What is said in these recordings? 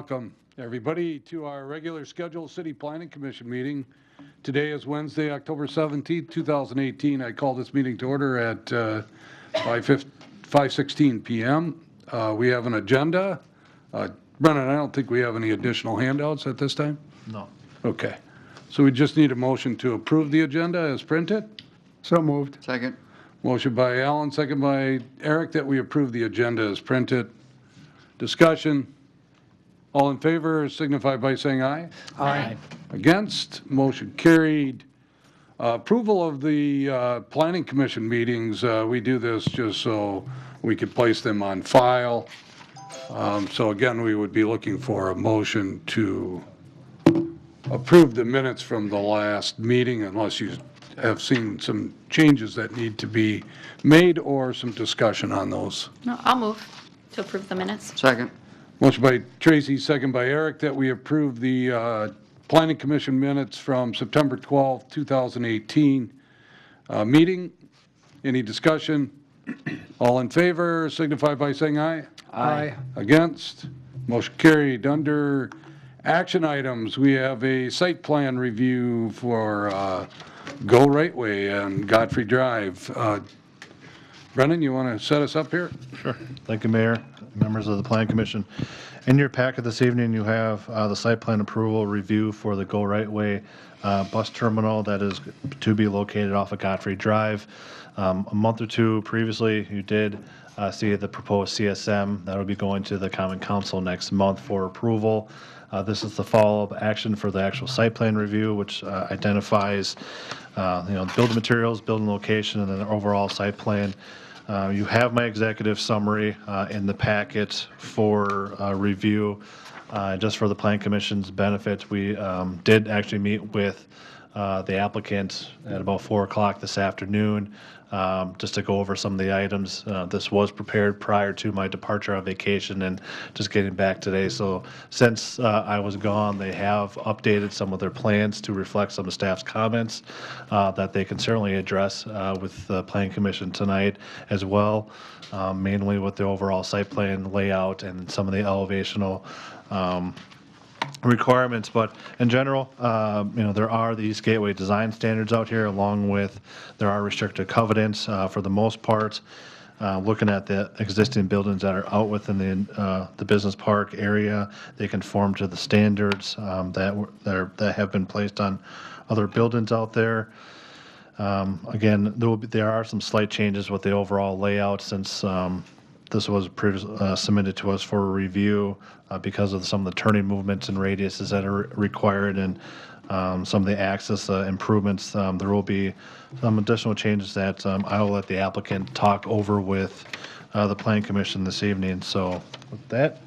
welcome everybody to our regular scheduled City Planning Commission meeting. Today is Wednesday, October 17th, 2018. I call this meeting to order at 5:16 p.m. We have an agenda. Brennan, I don't think we have any additional handouts at this time? No. Okay. So we just need a motion to approve the agenda as printed. So moved. Second. Motion by Alan, second by Eric, that we approve the agenda as printed. Discussion. All in favor signify by saying aye. Aye. Against, motion carried. Approval of the Planning Commission meetings. We do this just so we could place them on file. So again, we would be looking for a motion to approve the minutes from the last meeting unless you have seen some changes that need to be made or some discussion on those. No, I'll move to approve the minutes. Second. Motion by Tracy, second by Eric, that we approve the Planning Commission minutes from September 12, 2018 meeting. Any discussion? All in favor signify by saying aye. Aye. Against? Motion carried. Under action items, we have a site plan review for Go Right Way and Godfrey Drive. Brennan, you want to set us up here? Sure. Thank you, Mayor, members of the Planning Commission. In your packet this evening, you have the site plan approval review for the Go Right Way bus terminal that is to be located off of Godfrey Drive. A month or two previously, you did see the proposed CSM that will be going to the Common Council next month for approval. This is the follow-up action for the actual site plan review, which identifies, building materials, building location, and then the overall site plan. You have my executive summary in the packet for review. Just for the Plan Commission's benefit, we did actually meet with the applicant at about 4 o'clock this afternoon just to go over some of the items. This was prepared prior to my departure on vacation and just getting back today. So since I was gone, they have updated some of their plans to reflect some of staff's comments that they can certainly address with the Planning Commission tonight as well, mainly with the overall site plan layout and some of the elevational requirements. But in general, there are these gateway design standards out here, along with there are restricted covenants for the most part. Looking at the existing buildings that are out within the business park area, they conform to the standards that have been placed on other buildings out there. Again, there are some slight changes with the overall layout since this was submitted to us for review because of some of the turning movements and radiuses that are required and some of the access improvements. There will be some additional changes that I will let the applicant talk over with the Planning Commission this evening. So with that.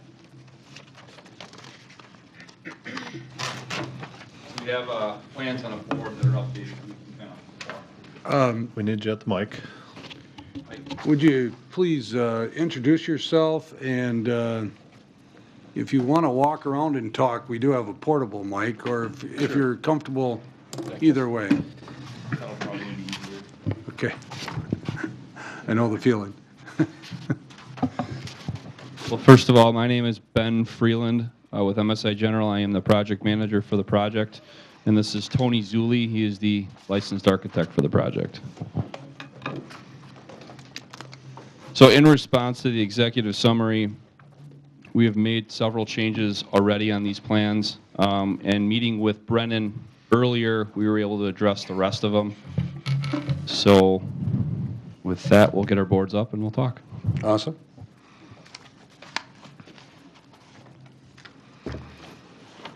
We have plans on a board that are updated. We need you at the mic. Would you please introduce yourself, and if you want to walk around and talk, we do have a portable mic, or if you're comfortable either way. That'll probably be easier. Okay. I know the feeling. Well, first of all, my name is Ben Freeland with MSI General. I am the project manager for the project. And this is Tony Zulli. He is the licensed architect for the project. So in response to the executive summary, we have made several changes already on these plans. And meeting with Brennan earlier, we were able to address the rest of them. So with that, we'll get our boards up and we'll talk. Awesome.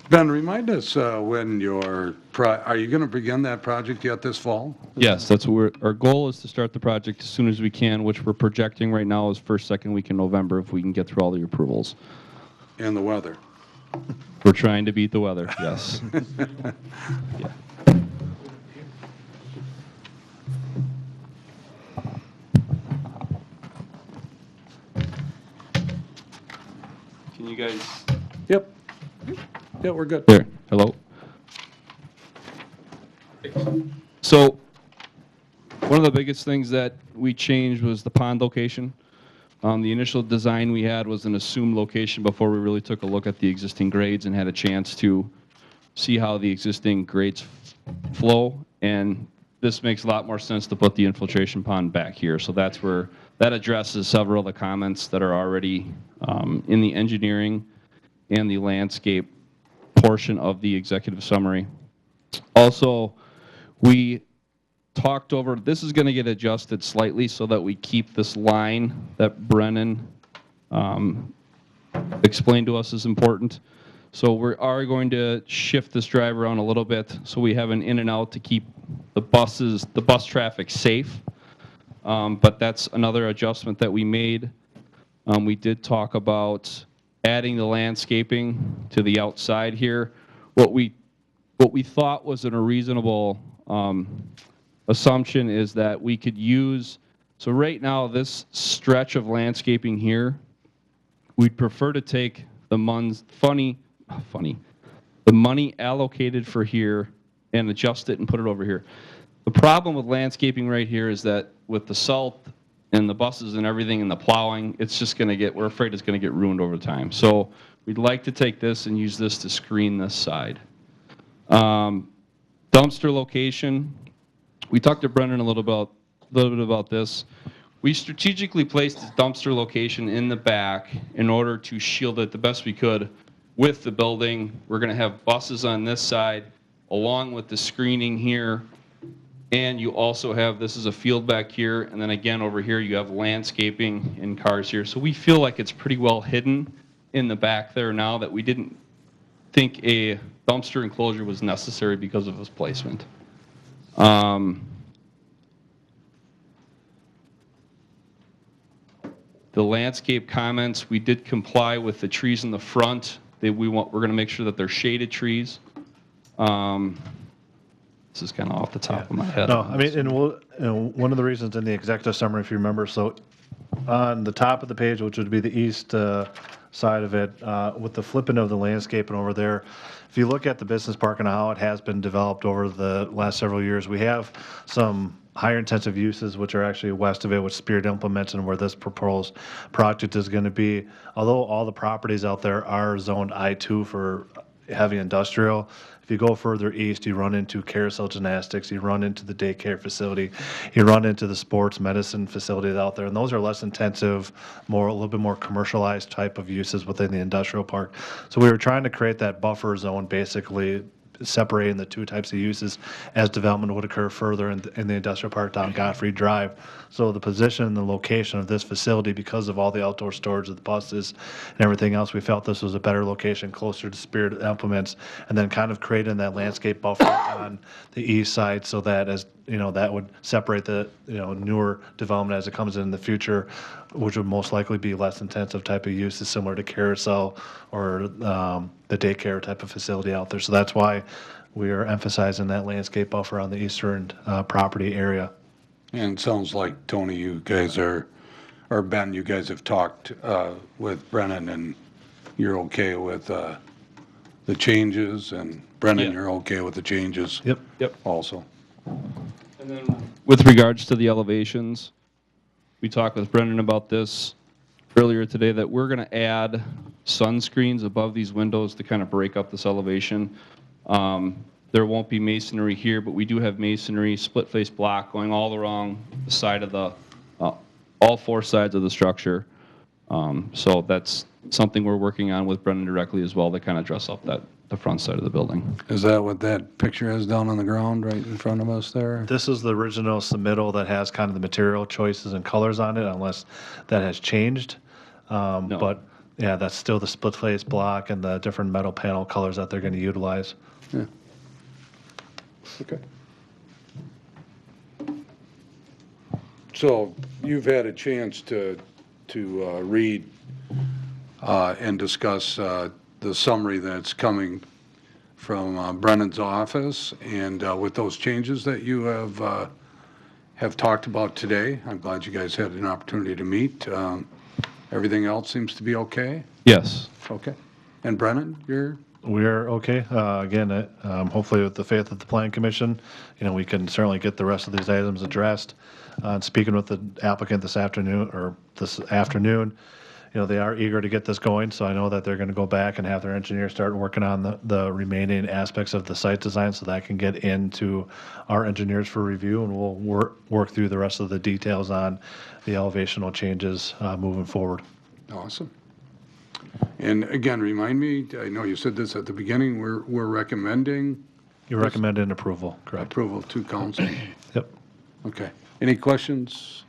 Ben, remind us when are you going to begin that project yet this fall? Yes, that's what our goal is, to start the project as soon as we can, which we're projecting right now is first, second week in November if we can get through all the approvals. And the weather. We're trying to beat the weather, yes. Yeah. Can you guys? Yep. Yeah, we're good. There, hello. So one of the biggest things that we changed was the pond location. The initial design we had was an assumed location before we really took a look at the existing grades and had a chance to see how the existing grades flow. And this makes a lot more sense to put the infiltration pond back here. So that's where that addresses several of the comments that are already in the engineering and the landscape portion of the executive summary. Also, we talked over, this is going to get adjusted slightly so that we keep this line that Brennan explained to us is important. So we are going to shift this drive around a little bit so we have an in and out to keep the bus traffic safe. But that's another adjustment that we made. We did talk about adding the landscaping to the outside here. What we thought was a reasonable assumption is that we could use, so right now this stretch of landscaping here, we'd prefer to take the the money allocated for here and adjust it and put it over here. The problem with landscaping right here is that with the salt and the buses and everything and the plowing, it's just going to get, we're afraid it's going to get ruined over time. So we'd like to take this and use this to screen this side. Dumpster location, we talked to Brendan a little bit about this. We strategically placed this dumpster location in the back in order to shield it the best we could with the building. We're going to have buses on this side along with the screening here. And you also have, this is a field back here, and then again over here you have landscaping and cars here. So we feel like it's pretty well hidden in the back there now that we didn't think a dumpster enclosure was necessary because of its placement. The landscape comments, we did comply with the trees in the front. We're going to make sure that they're shaded trees. This is kind of off the top of my head. No, I mean, and one of the reasons in the executive summary, if you remember, so on the top of the page, which would be the east side of it, with the flipping of the landscape and over there, if you look at the business park and how it has been developed over the last several years, we have some higher intensive uses, which are actually west of it, which Spirit implements and where this proposed project is going to be. Although all the properties out there are zoned I-2 for heavy industrial, if you go further east, you run into carousel gymnastics, you run into the daycare facility, you run into the sports medicine facilities out there, and those are less intensive, a little bit more commercialized type of uses within the industrial park. So we were trying to create that buffer zone, basically separating the two types of uses as development would occur further in the industrial park down Godfrey Drive. So the position and the location of this facility, because of all the outdoor storage of the buses and everything else, we felt this was a better location closer to Spirit Implements, and then kind of creating that landscape buffer on the east side so that, as you know, that would separate the newer development as it comes in the future, which would most likely be less intensive type of uses similar to carousel or the daycare type of facility out there. So that's why we are emphasizing that landscape buffer on the eastern property area. And it sounds like, Tony, you guys or Ben, you guys have talked with Brennan, and you're okay with the changes, and Brennan, Yeah. you're okay with the changes? Yep. Also. And then with regards to the elevations, we talked with Brendan about this earlier today, that we're going to add sunscreens above these windows to kind of break up this elevation. There won't be masonry here, but we do have masonry, split face block going all around the side of the, all four sides of the structure. So that's something we're working on with Brendan directly as well to kind of dress up the front side of the building. Is that what that picture is down on the ground right in front of us there? This is the original submittal that has kind of the material choices and colors on it, unless that has changed. No. But yeah, that's still the split face block and the different metal panel colors that they're going to utilize. Yeah. Okay. So you've had a chance to read and discuss the summary that's coming from Brennan's office, and with those changes that you have talked about today. I'm glad you guys had an opportunity to meet. Everything else seems to be okay? Yes. Okay. And Brennan, you're We're okay. Again, hopefully with the faith of the Plan Commission, we can certainly get the rest of these items addressed. Speaking with the applicant this afternoon, they are eager to get this going, so I know that they're going to go back and have their engineers start working on the remaining aspects of the site design so that can get into our engineers for review, and we'll work through the rest of the details on the elevational changes moving forward. Awesome. And again, remind me, I know you said this at the beginning, we're recommending You're recommending approval, correct? approval to council. Yep. Okay. Any questions,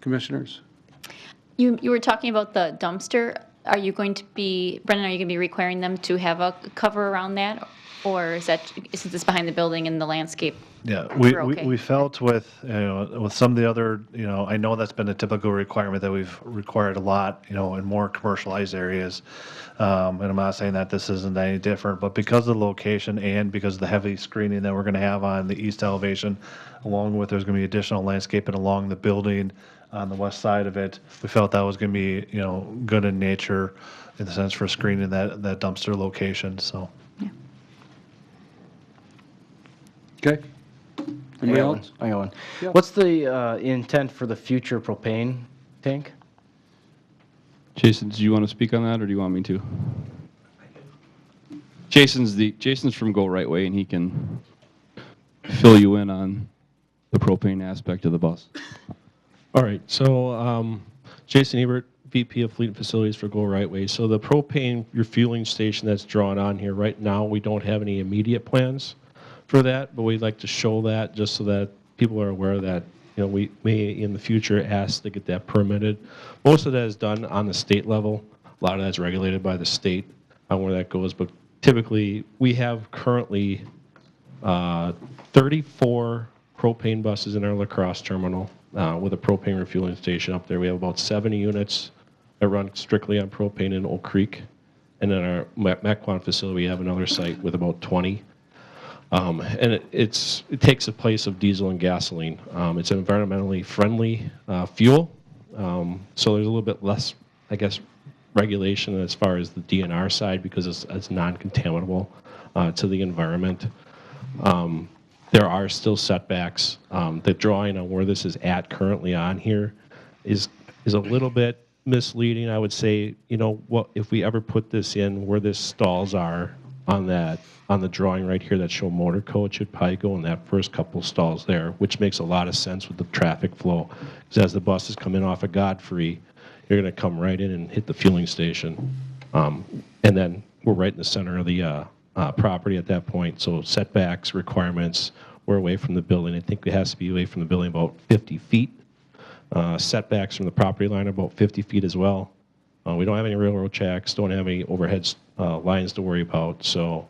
commissioners? You were talking about the dumpster. Are you going to be, Brendan, are you going to be requiring them to have a cover around that? Or is that, since it's behind the building and the landscape? Yeah, We're okay. we felt with, with some of the other, I know that's been a typical requirement that we've required a lot, in more commercialized areas. And I'm not saying that this isn't any different, but because of the location and because of the heavy screening that we're going to have on the east elevation, along with there's going to be additional landscaping along the building on the west side of it, we felt that was going to be, good in nature in the sense for screening that dumpster location, so. Okay. Anybody else? I got one. Yeah. What's the intent for the future propane tank? Jason, do you want to speak on that, or do you want me to? Jason's from Go Right Way, and he can fill you in on the propane aspect of the bus. All right, so Jason Ebert, VP of Fleet and Facilities for Go Right Way. So the propane refueling station that's drawn on here, right now, we don't have any immediate plans for that, but we'd like to show that just so that people are aware that, we may in the future ask to get that permitted. Most of that is done on the state level. A lot of that's regulated by the state on where that goes, but typically we have currently 34 propane buses in our La Crosse terminal with a propane refueling station up there. We have about 70 units that run strictly on propane in Oak Creek. And then our Mequon facility, we have another site with about 20. And it takes the place of diesel and gasoline. It's an environmentally friendly fuel, so there's a little bit less, I guess, regulation as far as the DNR side because it's non-contaminable to the environment. There are still setbacks. The drawing on where this is at currently on here is a little bit misleading. I would say, what if we ever put this in where the stalls are on the drawing right here that show motor code should probably go in that first couple stalls there, which makes a lot of sense with the traffic flow. Because as the buses come in off of Godfrey, you're going to come right in and hit the fueling station. And then we're right in the center of the property at that point. So setbacks, requirements, we're away from the building. I think it has to be away from the building about 50 feet. Setbacks from the property line are about 50 feet as well. We don't have any railroad tracks, don't have any overhead lines to worry about. So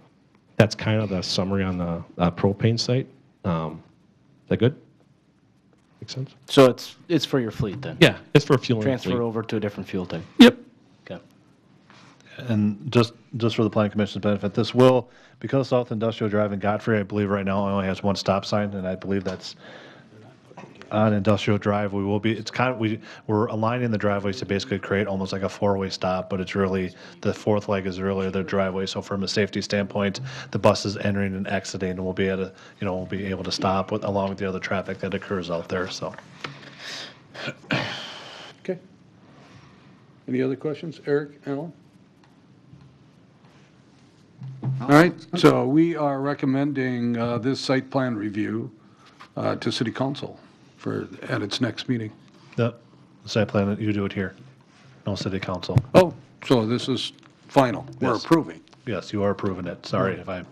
that's kind of the summary on the propane site. Is that good? Make sense? So it's for your fleet then? Yeah, it's for fueling. Transfer over to a different fuel tank? Yep. Okay. And just for the planning commission's benefit, this will, because South Industrial Drive in Godfrey, I believe right now only has one stop sign, and I believe that's on Industrial Drive. We will be, we're aligning the driveways to basically create almost like a four-way stop, but it's really, the fourth leg is really the driveway. So from a safety standpoint, the buses entering and exiting, and we'll be able to stop along with the other traffic that occurs out there, so. Okay. Any other questions? Eric, Alan? All right, so we are recommending this site plan review to city council at its next meeting. The site plan, you do it here, no city council. Oh, so this is final. We're Yes. approving. Yes, you are approving it, sorry if I. You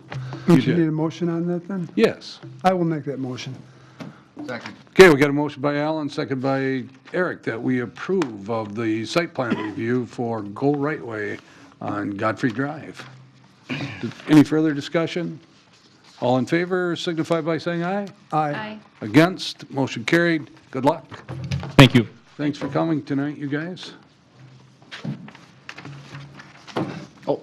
Do you did. need a motion on that then? Yes. I will make that motion. Okay, we got a motion by Alan, second by Eric, that we approve of the site plan review for Go Right Way on Godfrey Drive. Any further discussion? All in favor signify by saying aye. Aye. Against, motion carried. Good luck. Thank you. Thanks for coming tonight, you guys. Oh,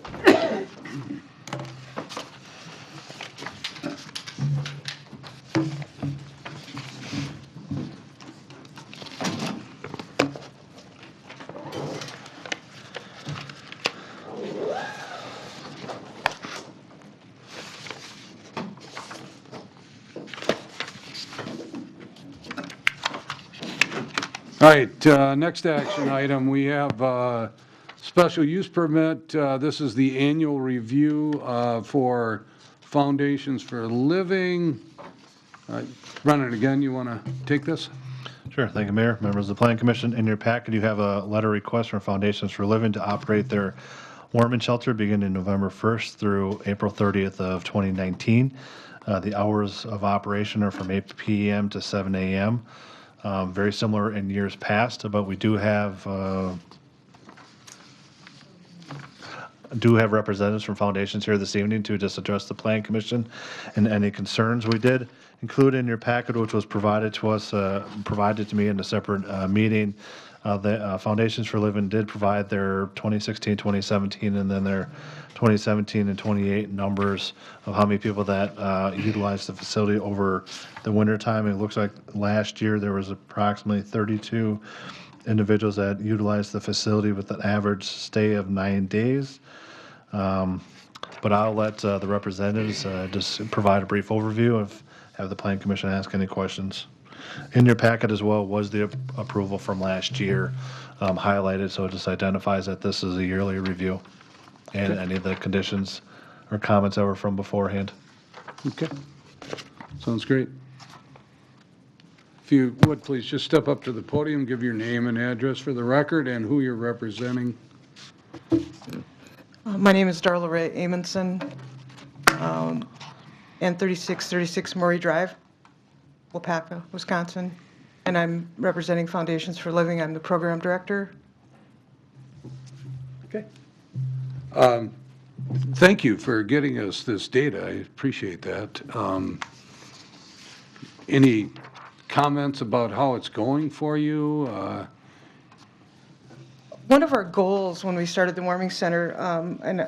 All right, next action item, we have special use permit. This is the annual review for Foundations for Living. Brennan, again, you want to take this? Sure. Thank you, Mayor. Members of the Planning Commission, in your packet, you have a letter request from Foundations for Living to operate their warming shelter beginning November 1st through April 30th of 2019. The hours of operation are from 8 p.m. to 7 a.m. Very similar in years past, but we do have representatives from Foundations here this evening to just address the Plan Commission and any concerns. We did include in your packet, which was provided to us, provided to me in a separate meeting. The Foundations for Living did provide their 2016, 2017, and then their 2017 and 28 numbers of how many people that utilized the facility over the winter time. It looks like last year there was approximately 32 individuals that utilized the facility with an average stay of 9 days. But I'll let the representatives just provide a brief overview and have the Plan Commission ask any questions. In your packet as well was the approval from last year highlighted, so it just identifies that this is a yearly review and any of the conditions or comments that were from beforehand. Okay, sounds great. If you would, please just step up to the podium, give your name and address for the record and who you're representing. My name is Darla Ray Amundson, and 3636 Murray Drive, Waupaca, Wisconsin, and I'm representing Foundations for Living. I'm the program director. Okay. Thank you for getting us this data. I appreciate that. Any comments about how it's going for you? One of our goals when we started the warming center, and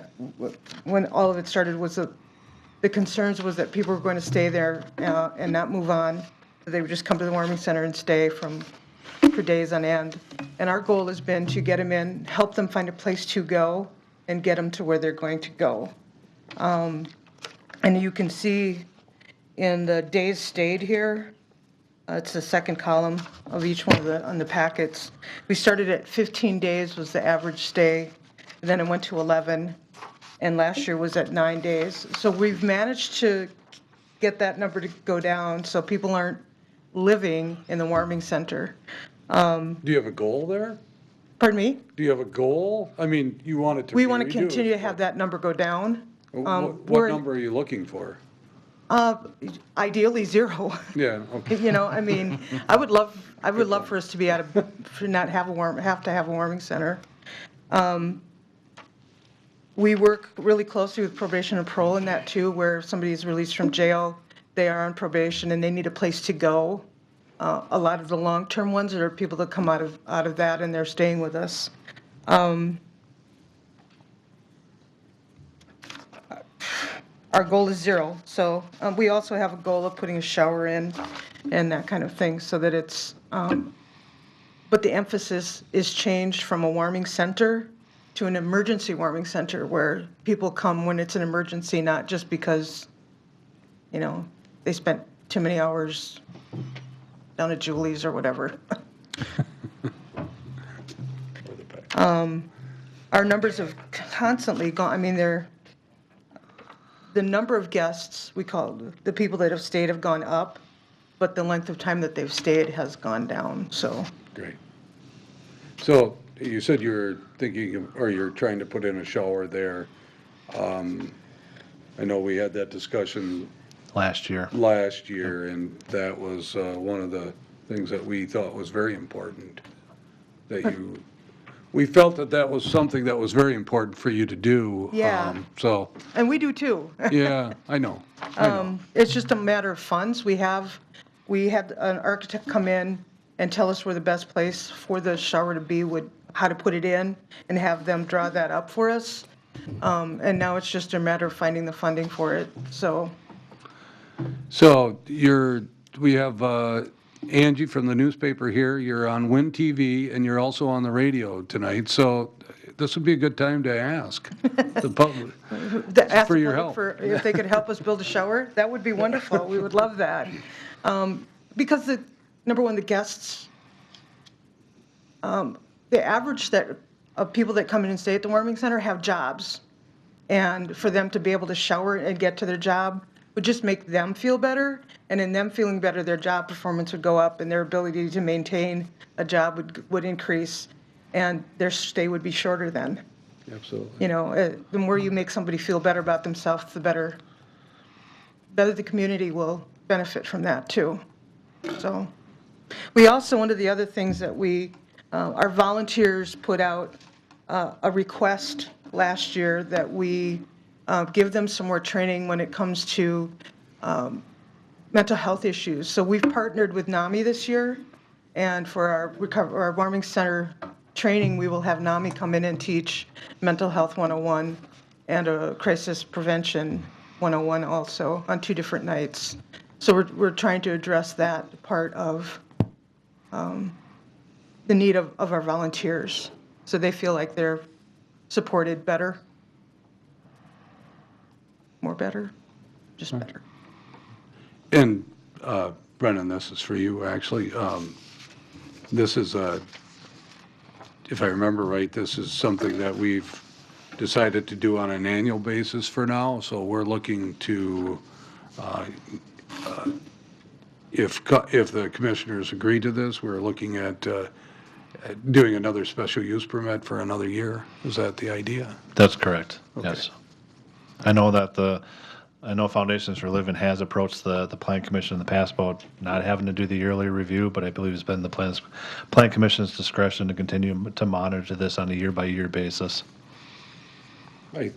when all of it started, was the concerns was that people were going to stay there and not move on. They would just come to the warming center and stay for days on end. And our goal has been to get them in, help them find a place to go, and get them to where they're going to go. And you can see in the days stayed here, it's the second column of each one of on the packets. We started at 15 days was the average stay, then it went to 11, and last year was at 9 days. So we've managed to get that number to go down so people aren't living in the warming center. Do you have a goal there? Pardon me? Do you have a goal? I mean, you want it to We be want to reduced, continue to but have that number go down. What number are you looking for? Ideally 0. Yeah, okay. You know, I mean, I would love for us to be for not have to have a warming center. We work really closely with probation and parole in that too, where if somebody is released from jail, they are on probation and they need a place to go. A lot of the long-term ones are people that come out of that and they're staying with us. Our goal is 0, so we also have a goal of putting a shower in and that kind of thing, so that it's, but the emphasis is changed from a warming center to an emergency warming center, where people come when it's an emergency, not just because, you know, they spent too many hours down at Julie's or whatever. Our numbers have constantly gone, I mean, the number of guests, we call the people that have stayed, have gone up, but the length of time that they've stayed has gone down, so. Great. So you said you're thinking of, or you're trying to put in a shower there. I know we had that discussion Last year. and that was one of the things that we thought was very important. We felt that was something that was very important for you to do. Yeah. So, And we do too. yeah, I know. It's just a matter of funds. We had an architect come in and tell us where the best place for the shower to be how to put it in, and have them draw that up for us. And now it's just a matter of finding the funding for it, so. So we have Angie from the newspaper here. You're on Win TV, and you're also on the radio tonight. So this would be a good time to ask the public Ask for the your public help. if they could help us build a shower, that would be wonderful. We would love that. Because number one, the guests, the average of people that come in and stay at the warming center have jobs. And for them to be able to shower and get to their job would just make them feel better. And in them feeling better, their job performance would go up and their ability to maintain a job would increase. And their stay would be shorter then. Absolutely. You know, the more you make somebody feel better about themselves, the better the community will benefit from that too. So we also, one of the other things that our volunteers put out a request last year that we give them some more training when it comes to mental health issues. So we've partnered with NAMI this year, and for our warming center training, we will have NAMI come in and teach Mental Health 101 and a Crisis Prevention 101 also on 2 different nights. So we're trying to address that part of the need of our volunteers, so they feel like they're supported better, more better, just better. And Brennan, this is for you, actually. This is, if I remember right, this is something that we've decided to do on an annual basis for now, so we're looking to, if the commissioners agree to this, we're looking at doing another special use permit for another year. Is that the idea? That's correct, Okay. yes. I know that I know Foundations for Living has approached the Plan Commission in the past about not having to do the yearly review, but I believe it's been the Plan Commission's discretion to continue to monitor this on a year-by-year basis. Eric,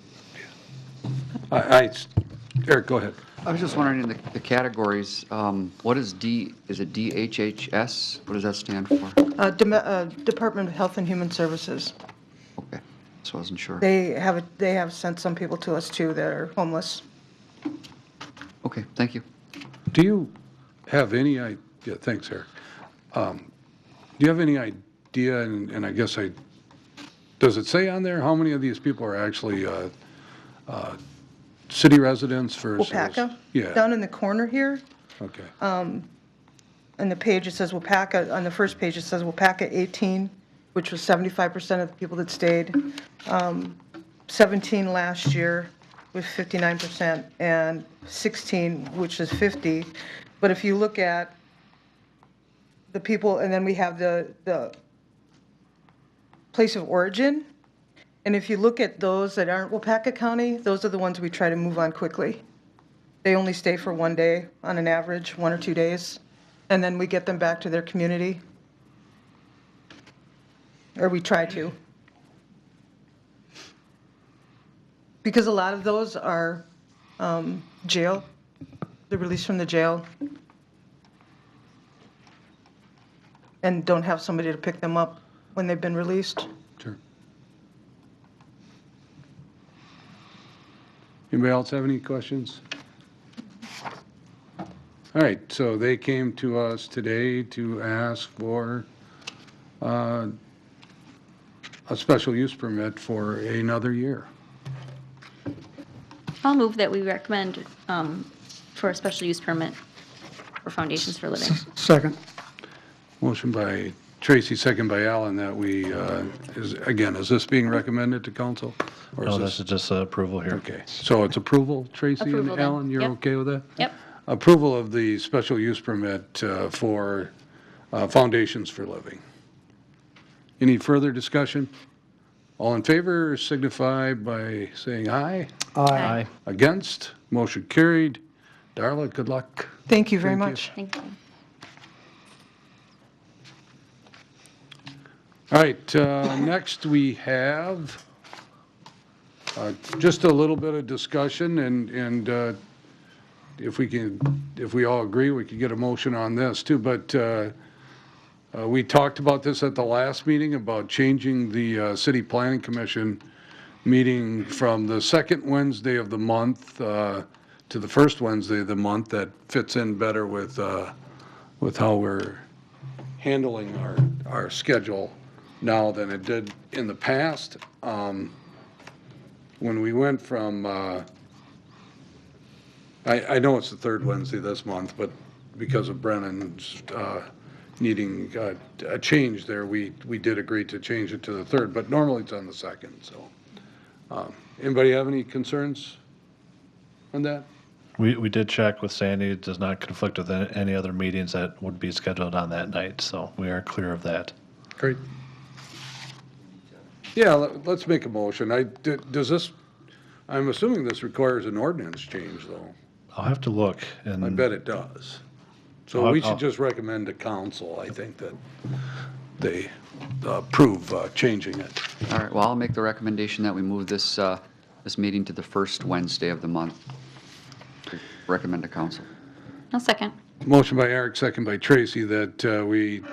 go ahead. I was just wondering, in the categories, what is is it DHHS? What does that stand for? Department of Health and Human Services. Okay, so I wasn't sure. They have sent some people to us too that are homeless. Okay, thank you. Do you have any idea, thanks, Eric. Do you have any idea, and I guess does it say on there how many of these people are actually city residents versus? Waupaca? Yeah. Down in the corner here, Okay. on the page, it says Waupaca, on the first page, it says Waupaca 18, which was 75% of the people that stayed. 17 last year with 59%, and 16, which is 50. But if you look at the people, and then we have the place of origin, and if you look at those that aren't Waupaca County, those are the ones we try to move on quickly. They only stay for 1 day on an average, 1 or 2 days, and then we get them back to their community. Or we try to. Because a lot of those are jail, they're released from the jail, and don't have somebody to pick them up when they've been released. Sure. Anybody else have any questions? All right, so they came to us today to ask for a special use permit for another year. I'll move that we recommend for a special use permit for Foundations for Living. Second. Motion by Tracy, second by Alan, that we, is this being recommended to council? Or No, is this is just approval here. Okay, so it's approval, Tracy and Approval then. Alan, you're Yep. okay with that? Yep. Approval of the special use permit for Foundations for Living. Any further discussion? All in favor signify by saying aye. Aye. Against? Motion carried. Darla, good luck. Thank you very Thank you. much. Thank you. All right, next we have just a little bit of discussion, and if we all agree, we could get a motion on this too, but we talked about this at the last meeting, about changing the City Planning Commission meeting from the second Wednesday of the month to the first Wednesday of the month. That fits in better with how we're handling our schedule now than it did in the past. When we went from, I know it's the third Wednesday this month, but because of Brennan's needing a change there, we did agree to change it to the 3rd, but normally it's on the 2nd, so. Anybody have any concerns on that? We did check with Sandy. It does not conflict with any other meetings that would be scheduled on that night, so we are clear of that. Great. Yeah, let's make a motion. Does this, I'm assuming this requires an ordinance change, though. I'll have to look and. I bet it does. So we should just recommend to council, I think, that they approve changing it. All right, well, I'll make the recommendation that we move this, this meeting to the first Wednesday of the month. Recommend to council. I'll second. Motion by Eric, second by Tracy, that we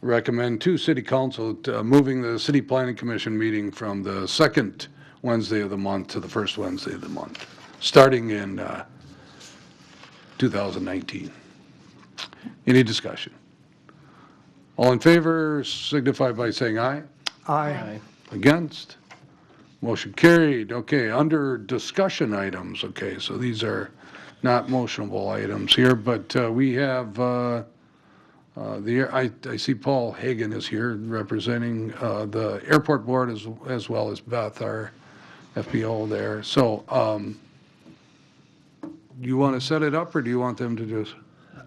recommend to city council moving the city planning commission meeting from the 2nd Wednesday of the month to the first Wednesday of the month, starting in 2019. Any discussion? All in favor signify by saying aye. Aye. Against? Motion carried. Okay, under discussion items, okay, so these are not motionable items here, but we have, I see Paul Hagan is here representing the airport board as well as Beth, our FBO there. So you want to set it up or do you want them to just?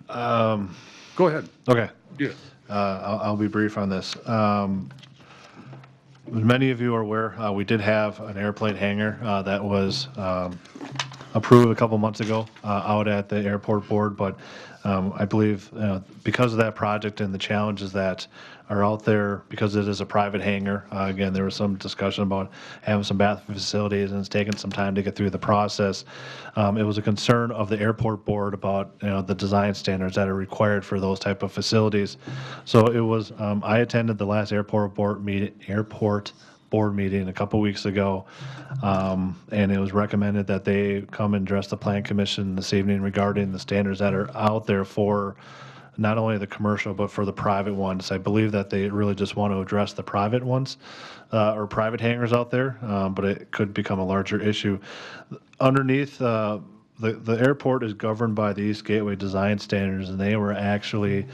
Go ahead. Okay. Yeah. I'll be brief on this. As many of you are aware, we did have an airplane hangar that was approved a couple months ago out at the airport board, but I believe because of that project and the challenges that are out there, because it is a private hangar, again, there was some discussion about having some bathroom facilities, and it's taken some time to get through the process. It was a concern of the airport board about the design standards that are required for those type of facilities. So it was, I attended the last airport board meeting a couple weeks ago, and it was recommended that they come and address the plan commission this evening regarding the standards that are out there for not only the commercial but for the private ones. I believe that they really just want to address the private ones or private hangars out there, but it could become a larger issue. Underneath, the airport is governed by the East Gateway design standards, and they were actually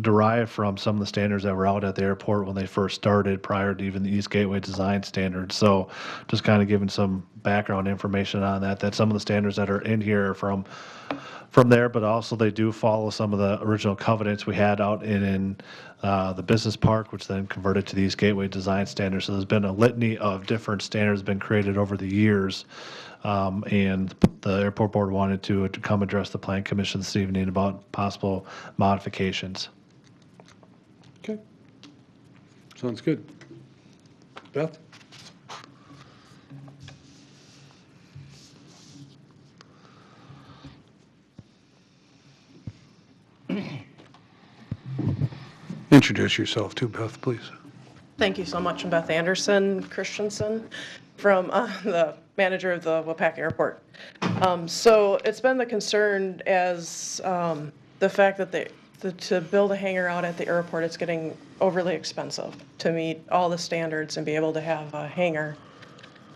derived from some of the standards that were out at the airport when they first started, prior to even the East Gateway design standards. So just kind of giving some background information on that some of the standards that are in here are from there, but also they do follow some of the original covenants we had out in the business park, which then converted to the East Gateway design standards. So there's been a litany of different standards been created over the years. And the airport board wanted to come address the plan commission this evening about possible modifications. Okay. Sounds good. Beth? Introduce yourself too, Beth, please. Thank you so much. I'm Beth Anderson Christensen from the manager of the Waupaca Airport. So it's been the concern as the fact that to build a hangar out at the airport, it's getting overly expensive to meet all the standards and be able to have a hangar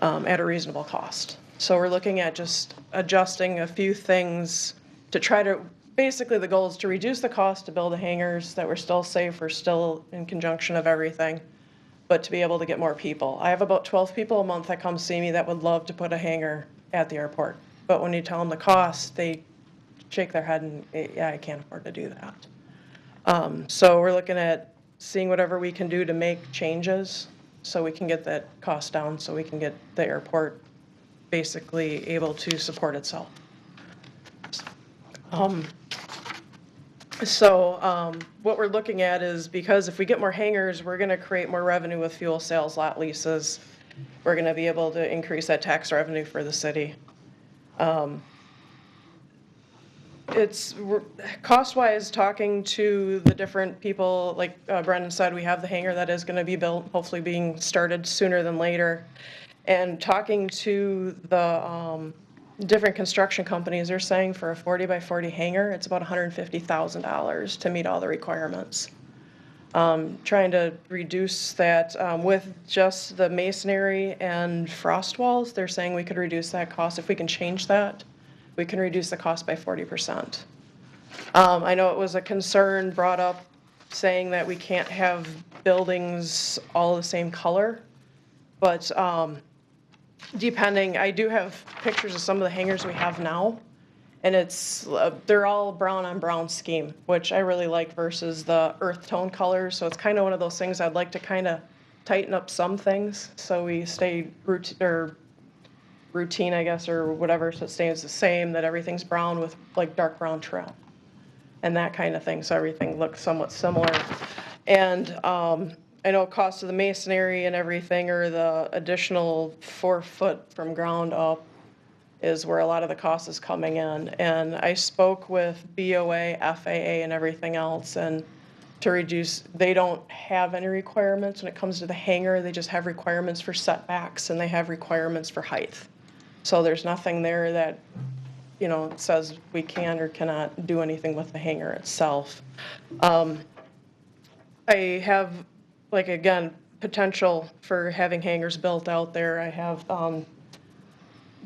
at a reasonable cost. So we're looking at just adjusting a few things to try to, basically the goal is to reduce the cost to build the hangars that we're still safe, we're still in conjunction of everything, but to be able to get more people. I have about 12 people a month that come see me that would love to put a hangar at the airport. But when you tell them the cost, they shake their head and, yeah, I can't afford to do that. So we're looking at seeing whatever we can do to make changes so we can get that cost down, so we can get the airport basically able to support itself. What we're looking at is, because if we get more hangars, we're going to create more revenue with fuel sales, lot leases. We're going to be able to increase that tax revenue for the city. It's cost-wise, talking to the different people, like Brendan said, we have the hangar that is going to be built, hopefully being started sooner than later. And talking to the different construction companies, they're saying for a 40 by 40 hangar, it's about $150,000 to meet all the requirements. Trying to reduce that with just the masonry and frost walls, they're saying we could reduce that cost. If we can change that, we can reduce the cost by 40%. I know it was a concern brought up saying that we can't have buildings all the same color, but depending, I do have pictures of some of the hangars we have now, and they're all brown on brown scheme, which I really like versus the earth tone colors. So it's kind of one of those things I'd like to kind of tighten up some things so we stay routine, I guess, or whatever, so it stays the same, that everything's brown with like dark brown trim and that kind of thing, so everything looks somewhat similar. And I know cost of the masonry and everything, or the additional 4 foot from ground up, is where a lot of the cost is coming in. And I spoke with BOA, FAA, and everything else, and to reduce, they don't have any requirements when it comes to the hangar. They just have requirements for setbacks, and they have requirements for height. So there's nothing there that, you know, says we can or cannot do anything with the hangar itself. I have, like, again, potential for having hangars built out there. I have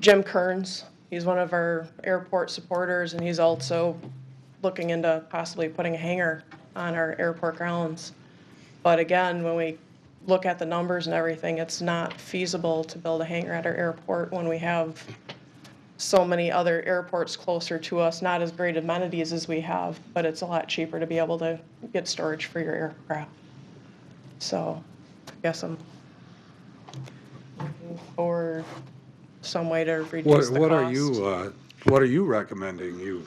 Jim Kearns. He's one of our airport supporters, and he's also looking into possibly putting a hangar on our airport grounds. But again, when we look at the numbers and everything, it's not feasible to build a hangar at our airport when we have so many other airports closer to us, not as great amenities as we have, but it's a lot cheaper to be able to get storage for your aircraft. So I guess I'm looking for some way to reduce the cost. What are you recommending?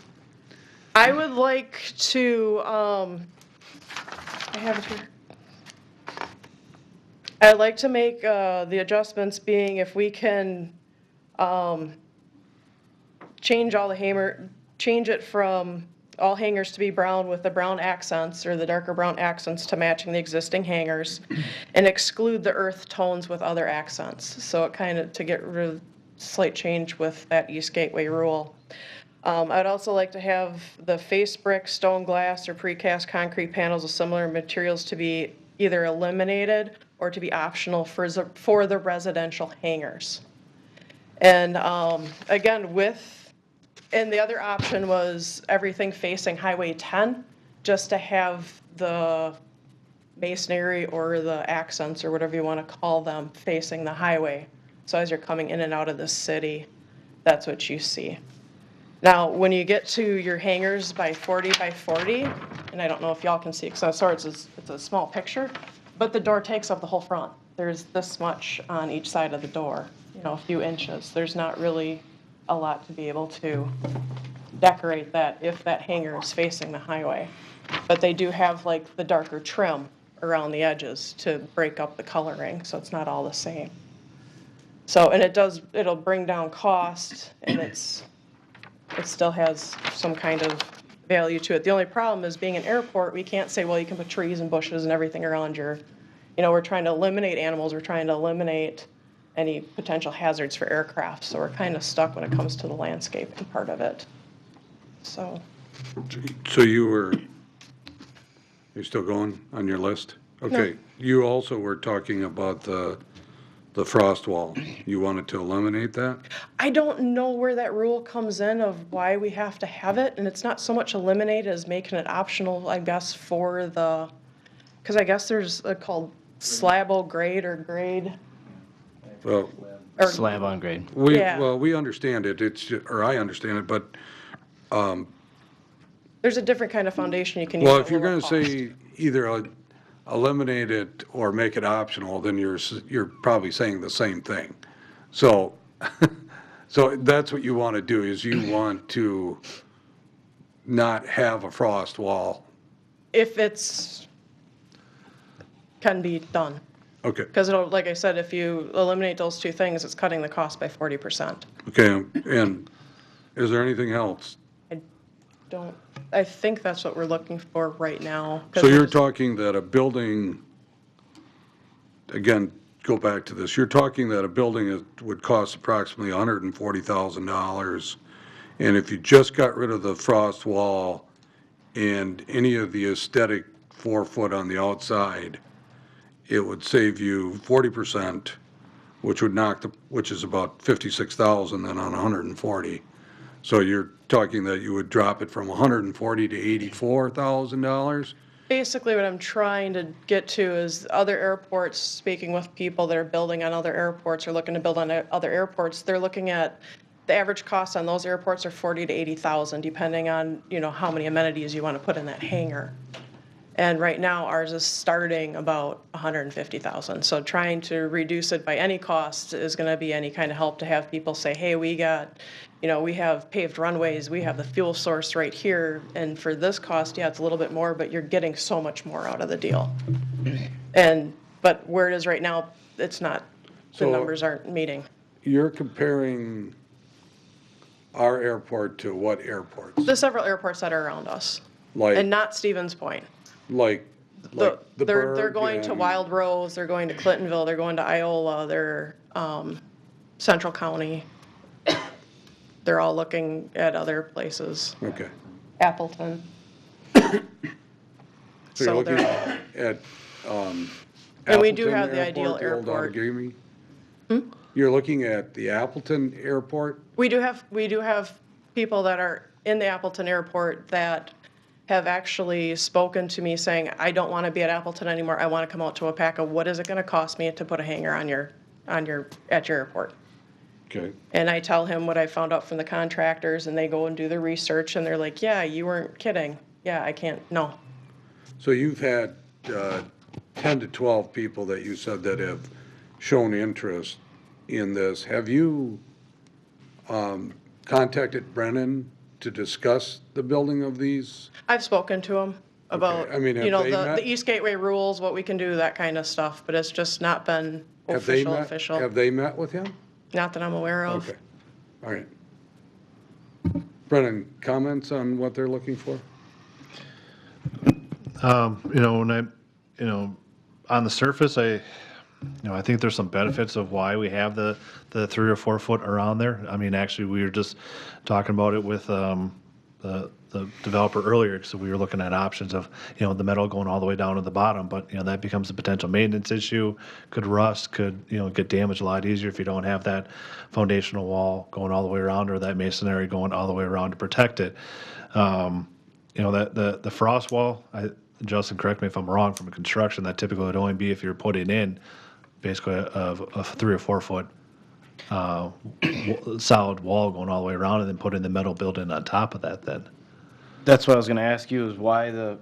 I would like to, I have it here. I'd like to make the adjustments being if we can change it from all hangars to be brown with the brown accents or the darker brown accents to matching the existing hangars, and exclude the earth tones with other accents. So it kind of, to get rid of slight change with that East Gateway rule. I'd also like to have the face brick, stone glass, or precast concrete panels of similar materials to be either eliminated or to be optional for the residential hangars. And again, and the other option was everything facing Highway 10, just to have the masonry or the accents or whatever you want to call them facing the highway. So as you're coming in and out of the city, that's what you see. Now, when you get to your hangars by 40 by 40, and I don't know if y'all can see, because I'm sorry, it's a small picture, but the door takes up the whole front. There's this much on each side of the door, you know, a few inches. There's not really a lot to be able to decorate that if that hangar is facing the highway. But they do have like the darker trim around the edges to break up the coloring, so it's not all the same. So, and it'll bring down cost, and it still has some kind of value to it. The only problem is being an airport, we can't say, well, you can put trees and bushes and everything around your, you know, we're trying to eliminate animals, we're trying to eliminate any potential hazards for aircraft, so we're kind of stuck when it comes to the landscaping part of it. So You're still going on your list? Okay. No. You also were talking about the frost wall. You wanted to eliminate that? I don't know where that rule comes in of why we have to have it, and it's not so much eliminate as making it optional, I guess, for the, because I guess there's a called slab grade or grade. Well, Slab on grade. Well, we understand it. Or I understand it, but there's a different kind of foundation you can use. Well, if you're going to say either eliminate it or make it optional, then you're probably saying the same thing. So, so that's what you want to do, is you want to not have a frost wall. If it's can be done. Okay. Because it'll, like I said, if you eliminate those two things, it's cutting the cost by 40%. Okay, and is there anything else? I think that's what we're looking for right now. So you're talking that a building, again, go back to this, you're talking that a building would cost approximately $140,000, and if you just got rid of the frost wall and any of the aesthetic 4 foot on the outside, it would save you 40%, which is about $56,000 then on 140. So you're talking that you would drop it from 140 to $84,000? Basically, what I'm trying to get to is other airports, speaking with people that are building on other airports or looking to build on other airports, they're looking at the average cost on those airports are 40 to 80,000, depending on, how many amenities you want to put in that hangar. And right now, ours is starting about 150,000. So trying to reduce it by any cost is going to be any kind of help to have people say, hey, we have paved runways, we have the fuel source right here, and for this cost, yeah, it's a little bit more, but you're getting so much more out of the deal. But where it is right now, it's not, the So- numbers aren't meeting. You're comparing our airport to what airports? There's several airports that are around us, Like, and not Stevens Point. like the They're Berg going to and- Wild Rose, they're going to Clintonville, they're going to Iola, they're Central County. They're all looking at other places. Okay. Appleton. So So you're looking they're- at, And we do Appleton have the ideal the old airport. Outagamie? You're looking at the Appleton Airport? We do have people that are in the Appleton Airport that have actually spoken to me saying, I don't want to be at Appleton anymore, I want to come out to Waupaca. What is it going to cost me to put a hangar at your airport? Okay. And I tell him what I found out from the contractors, and they go and do the research, and they're like, yeah, you weren't kidding. Yeah, I can't, no. So you've had 10 to 12 people that you said that have shown interest in this. Have you contacted Brennan to discuss the building of these? I've spoken to him about, I mean, have they met? the East Gateway rules, what we can do, that kind of stuff, but it's just not been Have they met? official. Have they met with him? Not that I'm aware of. Okay, all right. Brennan, comments on what they're looking for? On the surface, I think there's some benefits of why we have the 3 or 4 foot around there. I mean, actually, we were just talking about it with the developer earlier, so we were looking at options of, the metal going all the way down to the bottom, but, that becomes a potential maintenance issue, could rust, could, get damaged a lot easier if you don't have that foundational wall going all the way around or that masonry going all the way around to protect it. That the frost wall, Justin, correct me if I'm wrong, from a construction, that typically would only be if you're putting in basically a 3 or 4 foot solid wall going all the way around and then putting the metal building on top of that then. That's what I was going to ask you, is why the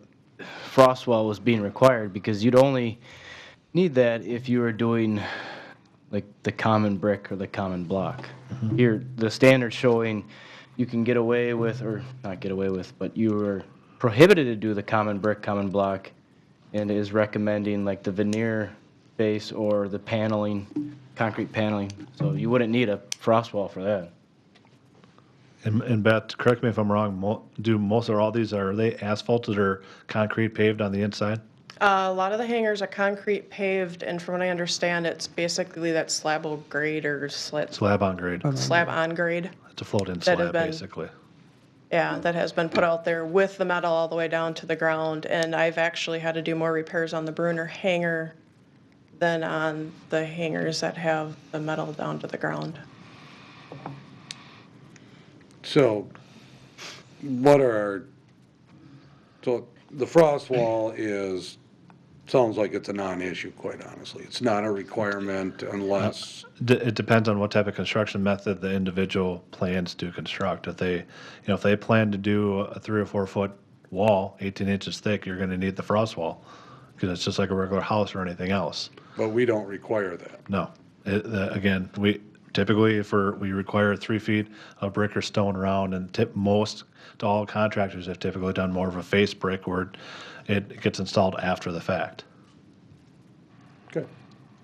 frost wall was being required, because you'd only need that if you were doing like the common brick or the common block. Here, the standard showing you can get away with, or not get away with, but you were prohibited to do the common brick, common block, and is recommending like the veneer base or the paneling, concrete paneling. So you wouldn't need a frost wall for that. And Beth, correct me if I'm wrong, do most or all these, are they asphalted or concrete paved on the inside? A lot of the hangars are concrete paved, and from what I understand, it's basically that slab grade or Slab on grade. slab on grade. It's a float-in That have slab, been- basically. Yeah, that has been put out there with the metal all the way down to the ground, and I've actually had to do more repairs on the Bruner hangar than on the hangars that have the metal down to the ground. So so the frost wall sounds like it's a non-issue, quite honestly. It's not a requirement unless, It depends on what type of construction method the individual plans to construct. If they plan to do a 3 or 4 foot wall, 18 inches thick, you're going to need the frost wall because it's just like a regular house or anything else. but we don't require that. No. Again, we typically we require 3 feet of brick or stone around, and most to all contractors have typically done more of a face brick where it gets installed after the fact. Okay.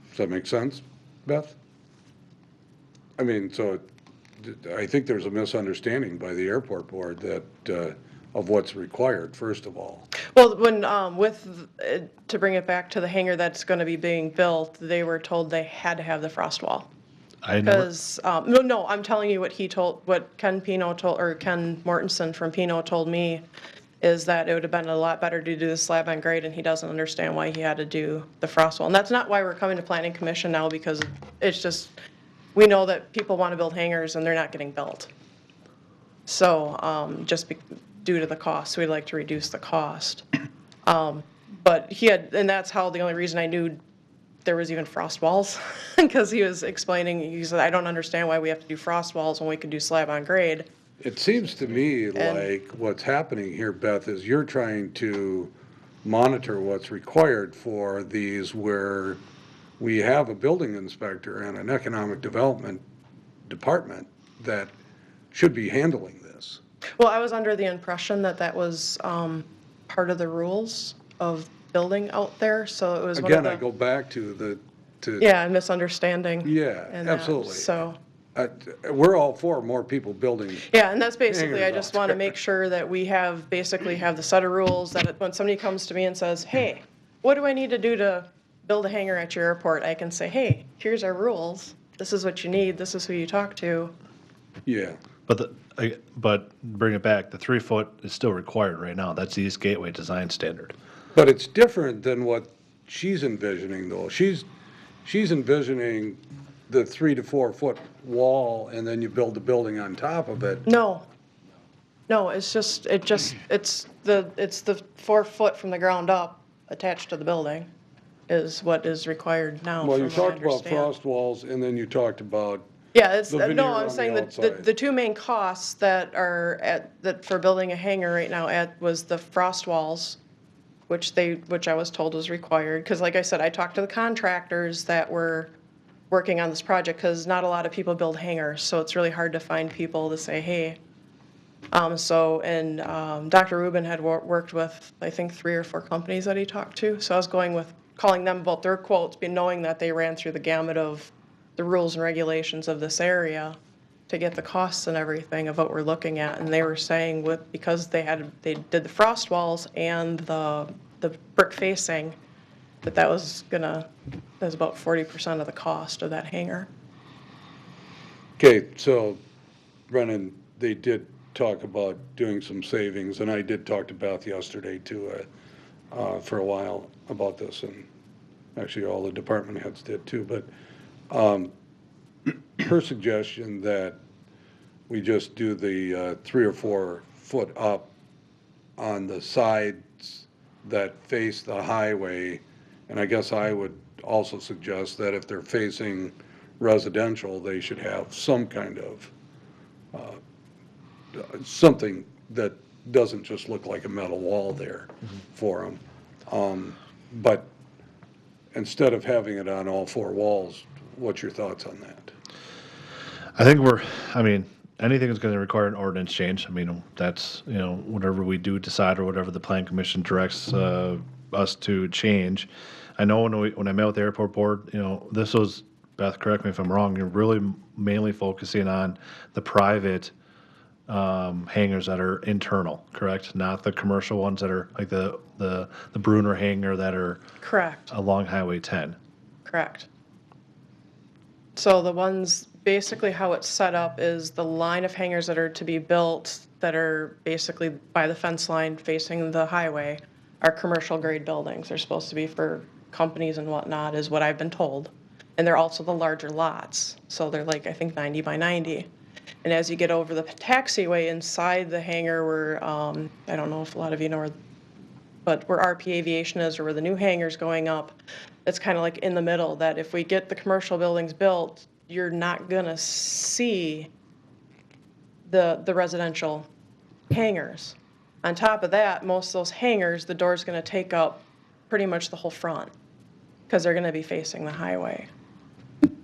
Does that make sense, Beth? I mean, so I think there's a misunderstanding by the airport board of what's required, first of all. Well, when, to bring it back to the hangar that's gonna be being built, they were told they had to have the frost wall. I never, Because, no, I'm telling you what Ken Mortensen from Pino told me, is that it would have been a lot better to do the slab on grade, and he doesn't understand why he had to do the frost wall. And that's not why we're coming to planning commission now, because it's just, we know that people want to build hangars and they're not getting built. So, due to the cost, so we'd like to reduce the cost. But and that's how, the only reason I knew there was even frost walls, because he was explaining, he said, I don't understand why we have to do frost walls when we could do slab on grade. It seems to me like what's happening here, Beth, is you're trying to monitor what's required for these where we have a building inspector and an economic development department that should be handling this. Well, I was under the impression that that was part of the rules of building out there, so it was one of Again, I the, go back to yeah, misunderstanding. Yeah, and that, absolutely. So, we're all for more people building. yeah, and that's basically, I Hangers just out want to there. make sure that we basically have the set of rules that when somebody comes to me and says, hey, what do I need to do to build a hangar at your airport? I can say, hey, here's our rules. This is what you need. This is who you talk to. Yeah. But bring it back, the 3 foot is still required right now. That's the East Gateway design standard. But it's different than what she's envisioning, though. She's envisioning the 3 to 4 foot wall, and then you build the building on top of it. No. No, it's the 4 foot from the ground up attached to the building is what is required now. Well, you from what I talked about understand. frost walls, and then you talked about, Yeah, it's, the veneer no, on I'm the saying that outside. the two main costs that for building a hangar right now was the frost walls, which I was told was required. Because like I said, I talked to the contractors that were working on this project, because not a lot of people build hangars, so it's really hard to find people to say, hey. Dr. Rubin had worked with, I think, 3 or 4 companies that he talked to. So I was calling them about their quotes, knowing that they ran through the gamut of the rules and regulations of this area to get the costs and everything of what we're looking at. And they were saying because they did the frost walls and the brick facing, that was about 40% of the cost of that hangar. okay, so Brennan, they did talk about doing some savings, and I did talk to Beth yesterday too, for a while about this, and actually all the department heads did too, but her suggestion that we just do the 3 or 4 foot up on the sides that face the highway, and I guess I would also suggest that if they're facing residential, they should have some kind of something that doesn't just look like a metal wall there for them. But instead of having it on all 4 walls, what's your thoughts on that? I think anything is going to require an ordinance change. I mean, that's, whatever we do decide or whatever the plan commission directs us to change. I know when I met with the airport board, this was, Beth, correct me if I'm wrong, you're really mainly focusing on the private hangars that are internal, correct? Not the commercial ones that are like the Bruner hangar that are Correct. along Highway 10. Correct. So the ones, basically how it's set up is the line of hangars that are to be built that are basically by the fence line facing the highway are commercial grade buildings. They're supposed to be for companies and whatnot, is what I've been told. And they're also the larger lots. So they're like, I think 90 by 90. And as you get over the taxiway inside the hangar where, I don't know if a lot of you know but where RP Aviation is, or where the new hangar's going up, it's kind of like in the middle, that if we get the commercial buildings built, you're not gonna see the residential hangars. On top of that, most of those hangars, the door's gonna take up pretty much the whole front, because they're gonna be facing the highway.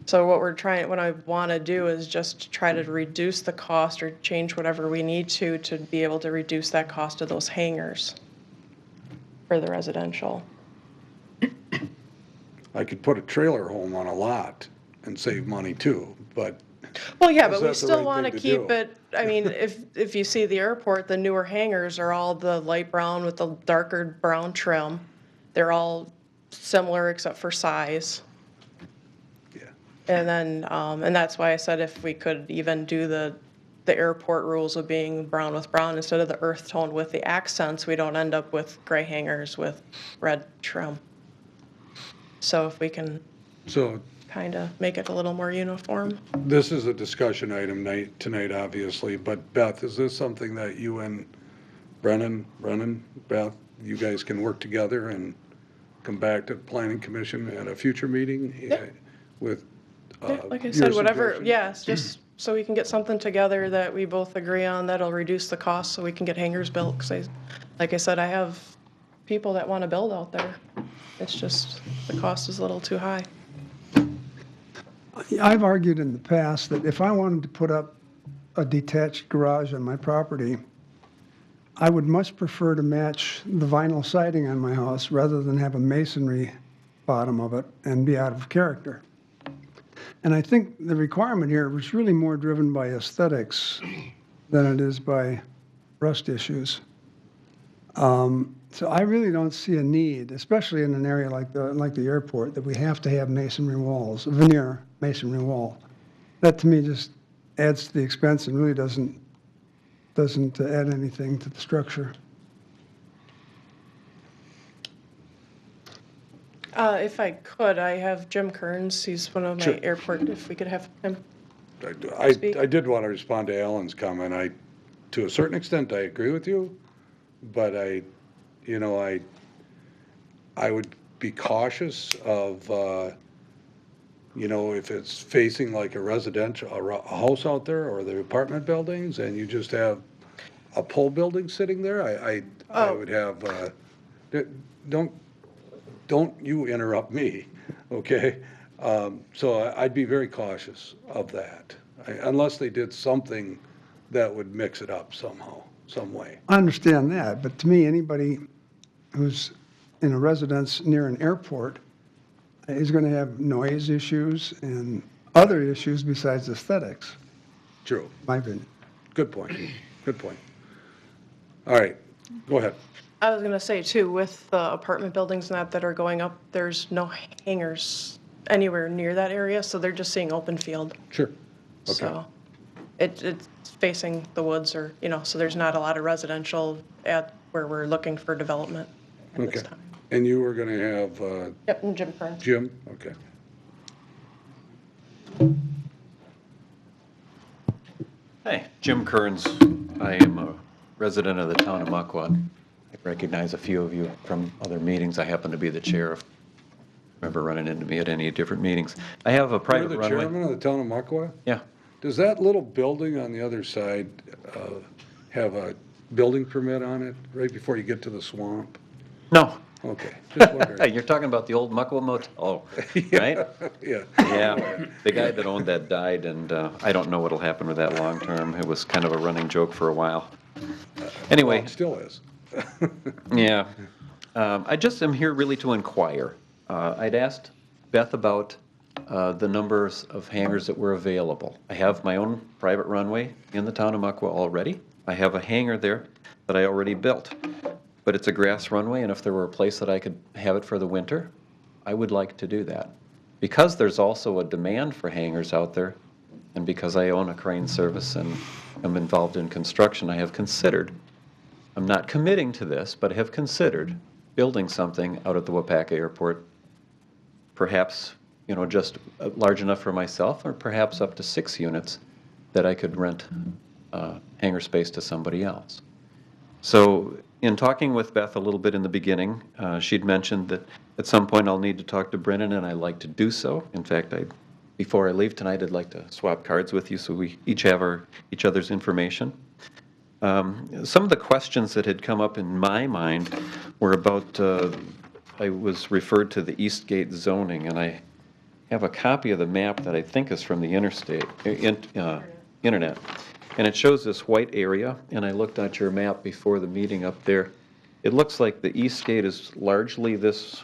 So what I wanna do is just try to reduce the cost or change whatever we need to be able to reduce that cost of those hangars for the residential. I could put a trailer home on a lot and save money too, but Well, yeah, Is but that we the still right want to thing to keep do? it, I mean, if you see the airport, the newer hangars are all the light brown with the darker brown trim. They're all similar except for size. yeah. And then, and that's why I said if we could even do the airport rules of being brown with brown instead of the earth tone with the accents, we don't end up with gray hangars with red trim. So if we can So kind of make it a little more uniform. This is a discussion item tonight, obviously, but Beth, is this something that you and Brennan, Beth, you guys can work together and come back to the planning commission at a future meeting with Yeah, like I your said, whatever, suggestions? yes, just so we can get something together that we both agree on that'll reduce the cost so we can get hangars built. Because like I said, I have people that want to build out there. It's just, the cost is a little too high. I've argued in the past that if I wanted to put up a detached garage on my property, I would much prefer to match the vinyl siding on my house rather than have a masonry bottom of it and be out of character. And I think the requirement here was really more driven by aesthetics than it is by rust issues. So I really don't see a need, especially in an area like the airport, that we have to have masonry walls, a veneer masonry wall. That to me just adds to the expense and really doesn't add anything to the structure. If I could, I have Jim Kearns, he's one of my airport, if we could have him. I Speak. did want to respond to Alan's comment. To a certain extent, I agree with you, but I would be cautious of, if it's facing like a residential, a house out there or the apartment buildings and you just have a pole building sitting there, I would have, don't you interrupt me, okay? So I'd be very cautious of that, unless they did something that would mix it up somehow, some way. I understand that, but to me, anybody who's in a residence near an airport is going to have noise issues and other issues besides aesthetics, True. my opinion. Good point. Good point. All right, go ahead. I was gonna say too, with the apartment buildings and that are going up, there's no hangars anywhere near that area, so they're just seeing open field. Sure. Okay. So it's facing the woods or, so there's not a lot of residential at where we're looking for development at Okay. this time. And you were going to have Yep, and Jim Kearns. Jim? Okay. Hi, Jim Kearns. I am a resident of the town of Muckwad. I recognize a few of you from other meetings. I happen to be the chair of, remember running into me at any different meetings. I have a You're private the runway. chairman of the town of Muckawa? Yeah. Does that little building on the other side have a building permit on it right before you get to the swamp? No. Okay, just wondering. You're talking about the old Muckwell Motel, right? Yeah. Yeah. The guy that owned that died, and I don't know what'll happen with that long term. It was kind of a running joke for a while. Anyway. Well, it still is. Yeah. I just am here really to inquire. I'd asked Beth about the numbers of hangars that were available. I have my own private runway in the town of Muckwell already. I have a hangar there that I already built. But it's a grass runway, and if there were a place that I could have it for the winter, I would like to do that. Because there's also a demand for hangars out there, and because I own a crane service and am involved in construction, I have considered, I'm not committing to this, but I have considered building something out at the Waupaca Airport, perhaps, just large enough for myself, or perhaps up to 6 units that I could rent hangar space to somebody else. So in talking with Beth a little bit in the beginning, she'd mentioned that at some point I'll need to talk to Brennan, and I'd like to do so. In fact, before I leave tonight, I'd like to swap cards with you so we each have each other's information. Some of the questions that had come up in my mind were about, I was referred to the East Gate zoning, and I have a copy of the map that I think is from the internet. And it shows this white area, and I looked at your map before the meeting up there. It looks like the East Gate is largely this,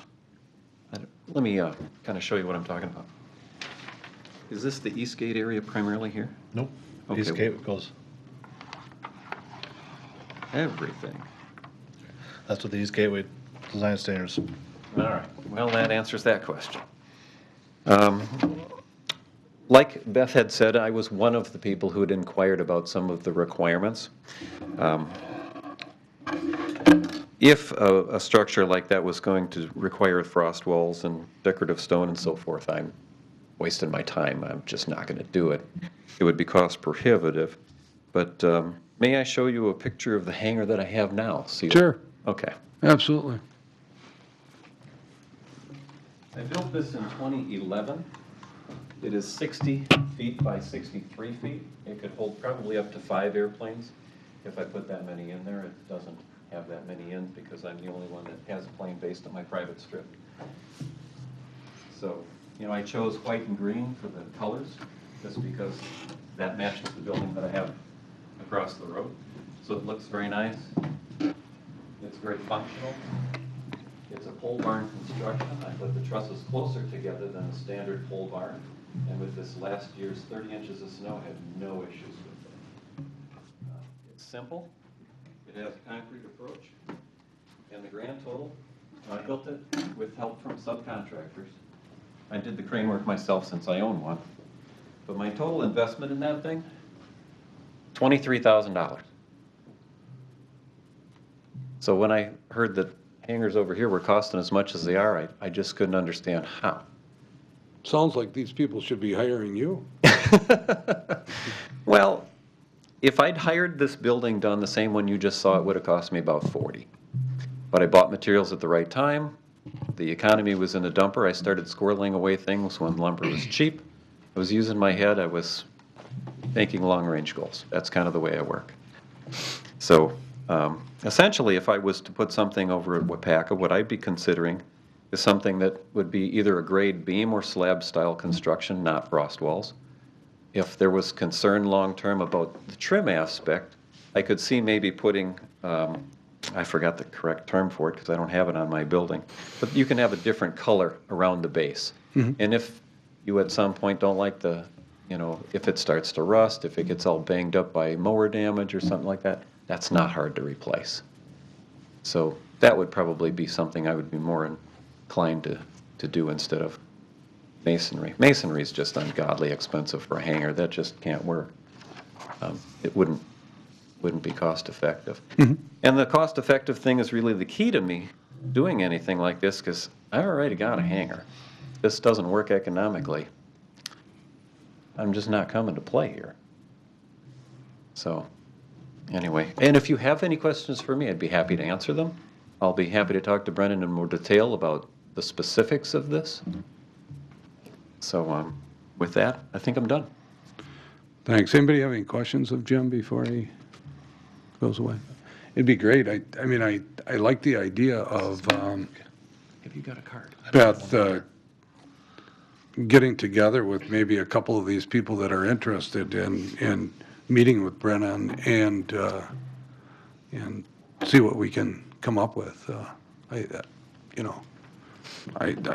let me kind of show you what I'm talking about. Is this the East Gate area primarily here? Nope. Okay. East Gate goes, Everything. that's what the East Gateway design standards. All right, well, that answers that question. Like Beth had said, I was one of the people who had inquired about some of the requirements. If a structure like that was going to require frost walls and decorative stone and so forth, I'm wasting my time. I'm just not going to do it. It would be cost prohibitive. But may I show you a picture of the hangar that I have now? See? Sure, Okay. absolutely. I built this in 2011. It is 60 feet by 63 feet. It could hold probably up to 5 airplanes. If I put that many in there, it doesn't have that many in because I'm the only one that has a plane based on my private strip. So, you know, I chose white and green for the colors just because that matches the building that I have across the road. So it looks very nice. It's very functional. It's a pole barn construction. I put the trusses closer together than a standard pole barn. And with this last year's 30 inches of snow, I had no issues with it. It's simple. It has a concrete approach. And the grand total, I built it with help from subcontractors. I did the crane work myself since I own one. But my total investment in that thing, $23,000. So when I heard that hangars over here were costing as much as they are, I just couldn't understand how. Sounds like these people should be hiring you. Well, if I'd hired this building done the same one you just saw, it would have cost me about 40. But I bought materials at the right time. The economy was in a dumper. I started squirreling away things when lumber was cheap. I was using my head. I was making long-range goals. That's kind of the way I work. So essentially, if I was to put something over at Waupaca, what I'd be considering is something that would be either a grade beam or slab-style construction, not frost walls. If there was concern long-term about the trim aspect, I could see maybe putting, I forgot the correct term for it because I don't have it on my building, but you can have a different color around the base. And if you at some point don't like the, you know, if it starts to rust, if it gets all banged up by mower damage or something like that, that's not hard to replace. So that would probably be something I would be more inclined to do instead of masonry. Masonry is just ungodly expensive for a hangar. That just can't work. It wouldn't be cost effective. And the cost effective thing is really the key to me doing anything like this because I've already got a hangar. This doesn't work economically. I'm just not coming to play here. So anyway, and if you have any questions for me, I'd be happy to answer them. I'll be happy to talk to Brennan in more detail about the specifics of this. So with that, I think I'm done. Thanks. Anybody have any questions of Jim before he goes away? It'd be great. I mean, I like the idea of Have you got a card? Beth getting together with maybe a couple of these people that are interested in meeting with Brennan and see what we can come up with. I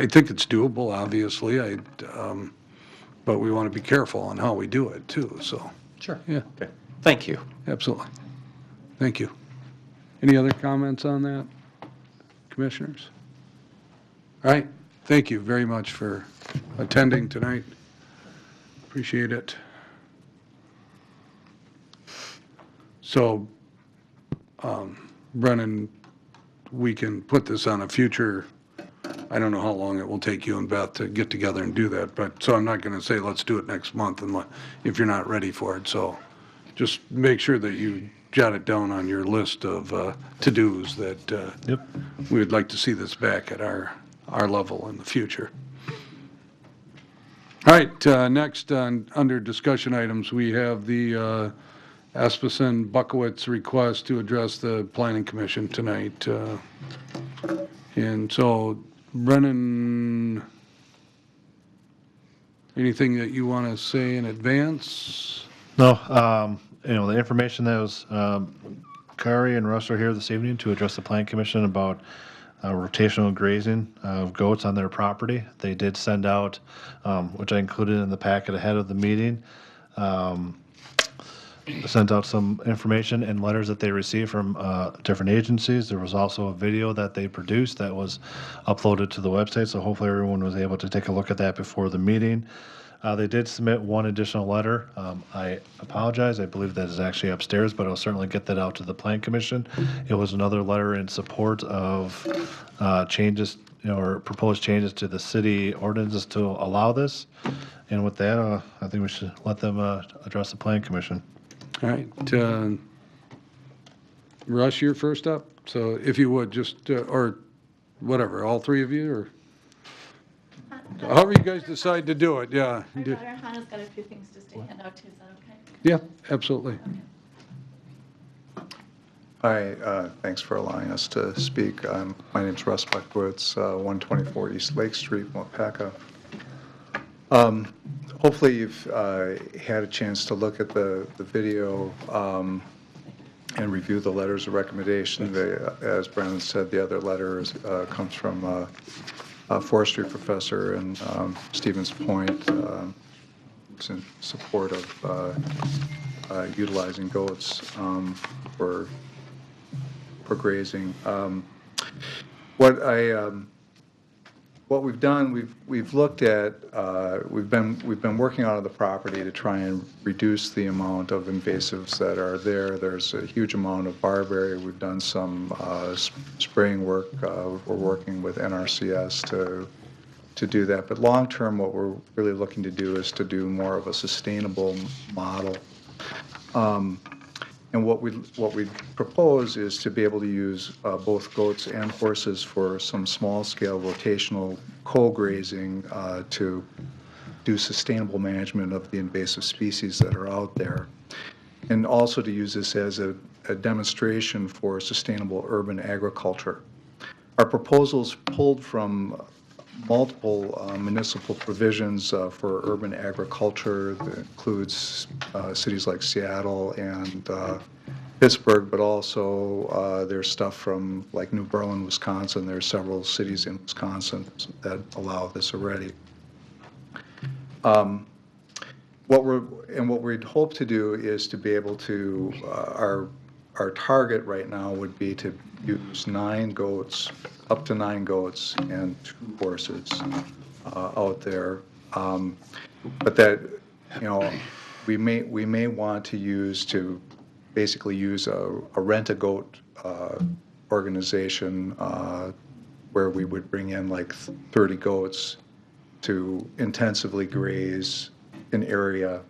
think it's doable, obviously. But we want to be careful on how we do it too. So Sure. yeah, Okay. Thank you. absolutely. Thank you. Any other comments on that, commissioners? All right. Thank you very much for attending tonight. Appreciate it. So, Brennan, we can put this on a future, I don't know how long it will take you and Beth to get together and do that, but, so I'm not going to say, let's do it next month if you're not ready for it. So just make sure that you jot it down on your list of to-dos that we would like to see this back at our level in the future. All right, next under discussion items, we have the Asmussen Buckowitz request to address the Planning Commission tonight. And so, Brennan, anything that you want to say in advance? No, the information that was, Kari and Russ are here this evening to address the Plan Commission about rotational grazing of goats on their property. They did send out, which I included in the packet ahead of the meeting, sent out some information and letters that they received from different agencies. There was also a video that they produced that was uploaded to the website, so hopefully everyone was able to take a look at that before the meeting. They did submit one additional letter. I apologize. I believe that is actually upstairs, but I'll certainly get that out to the Plan Commission. It was another letter in support of changes, or proposed changes to the city ordinances to allow this. And with that, I think we should let them address the planning commission. All right. Russ, you're first up. So if you would, just, or whatever, all three of you, or however you guys decide to do it, yeah. Our daughter Hannah's got a few things just to hand out too, is that okay? Yeah, absolutely. Hi, thanks for allowing us to speak. My name's Russ Buckwitz, 124 East Lake Street, Waupaca. Hopefully you've had a chance to look at the video and review the letters of recommendation. As Brandon said, the other letter comes from a forestry professor in Stevens Point. It's in support of utilizing goats for grazing. What we've done, we've looked at, we've been working out of the property to try and reduce the amount of invasives that are there. There's a huge amount of barberry. We've done some spraying work. We're working with NRCS to do that. But long term, what we're really looking to do is to do more of a sustainable model. And what we propose is to be able to use both goats and horses for some small-scale rotational co-grazing to do sustainable management of the invasive species that are out there, and also to use this as a demonstration for sustainable urban agriculture. Our proposals pulled from multiple municipal provisions for urban agriculture that includes cities like Seattle and Pittsburgh, but also there's stuff from like New Berlin, Wisconsin. There's several cities in Wisconsin that allow this already. What we'd hope to do is to be able to, our target right now would be to use 9 goats, up to 9 goats and 2 horses out there. But that, you know, we may want to basically use a rent-a-goat organization where we would bring in like 30 goats to intensively graze an area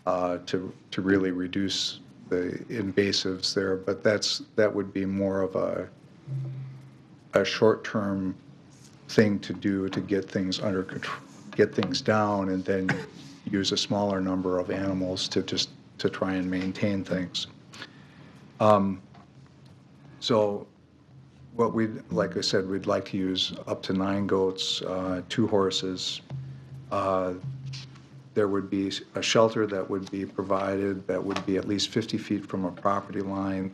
to really reduce the invasives there. But that would be more of a short-term thing to do to get things under control, get things down, and then use a smaller number of animals to try and maintain things. So what like I said, we'd like to use up to 9 goats, 2 horses. There would be a shelter that would be provided that would be at least 50 feet from a property line,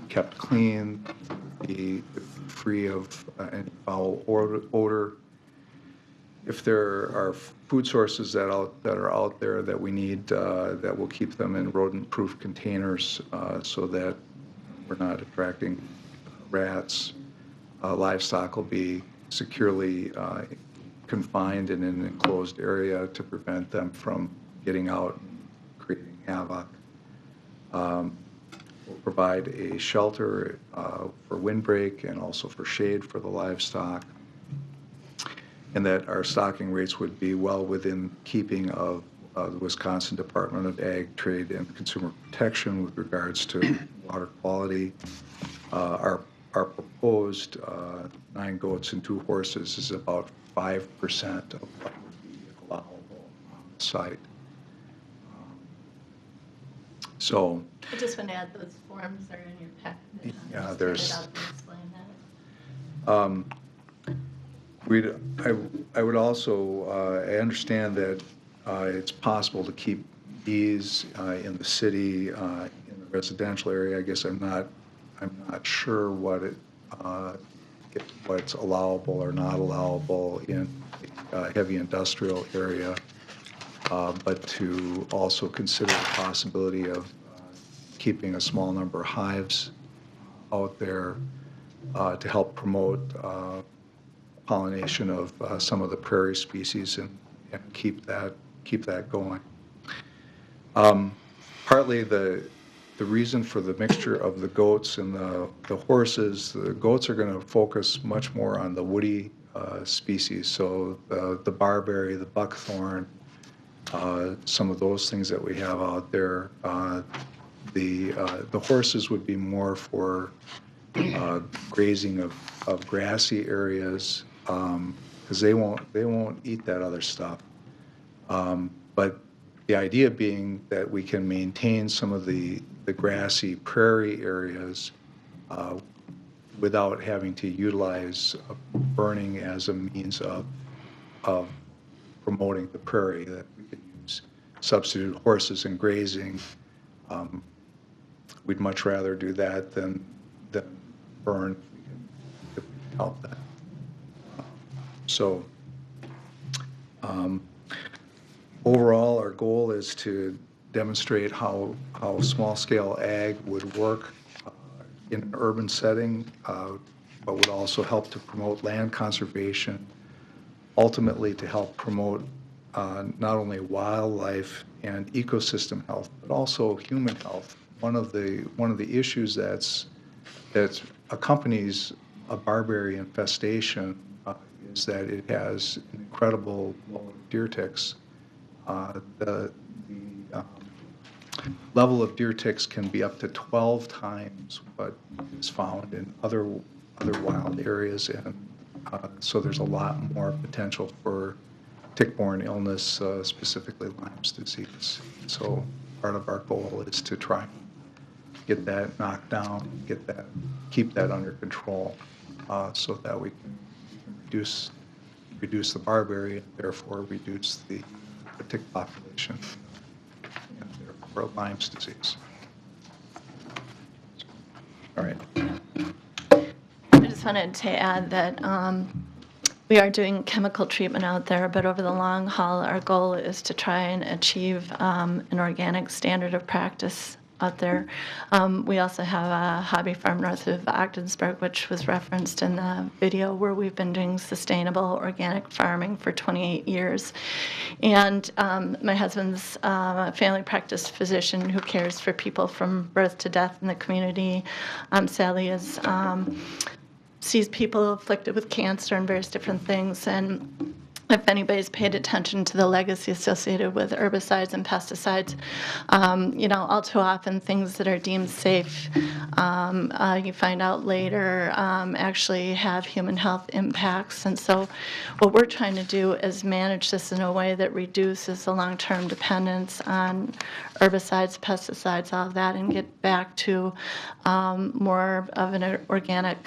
kept clean, be free of any foul odor. If there are food sources that are out there that we need, that will keep them in rodent-proof containers so that we're not attracting rats. Livestock will be securely confined in an enclosed area to prevent them from getting out and creating havoc. We'll provide a shelter for windbreak and also for shade for the livestock, and that our stocking rates would be well within keeping of the Wisconsin Department of Ag, Trade, and Consumer Protection with regards to water quality. Our proposed 9 goats and 2 horses is about 5% of what would be allowable on the site. So, I just want to add those forms are in your packet. yeah, there's. I would also, I understand that it's possible to keep bees in the city, in the residential area. I guess I'm not sure what's allowable or not allowable in the heavy industrial area, but to also consider the possibility of keeping a small number of hives out there to help promote pollination of some of the prairie species and keep that going. Partly the reason for the mixture of the goats and the horses, the goats are going to focus much more on the woody species. So the barberry, the buckthorn, some of those things that we have out there. The horses would be more for grazing of grassy areas, because they won't eat that other stuff. But the idea being that we can maintain some of the grassy prairie areas without having to utilize burning as a means of promoting the prairie, that we could use substitute horses and grazing. We'd much rather do that than burn if we can help that. So overall, our goal is to demonstrate how small-scale ag would work in an urban setting, but would also help to promote land conservation, ultimately to help promote not only wildlife and ecosystem health, but also human health. One of the issues that accompanies a barberry infestation is that it has an incredible load of deer ticks. The level of deer ticks can be up to 12 times what is found in other wild areas, and so there's a lot more potential for tick-borne illness, specifically Lyme's disease. So part of our goal is to try and get that knocked down, keep that under control, so that we can reduce the barberry and therefore reduce the tick population and therefore Lyme's disease. All right. I just wanted to add that we are doing chemical treatment out there, but over the long haul, our goal is to try and achieve an organic standard of practice out there. We also have a hobby farm north of Ogdensburg, which was referenced in the video, where we've been doing sustainable organic farming for 28 years. And my husband's a family practice physician who cares for people from birth to death in the community. Sally sees people afflicted with cancer and various different things. And if anybody's paid attention to the legacy associated with herbicides and pesticides, all too often things that are deemed safe, you find out later, actually have human health impacts. And so what we're trying to do is manage this in a way that reduces the long-term dependence on herbicides, pesticides, all of that, and get back to more of an organic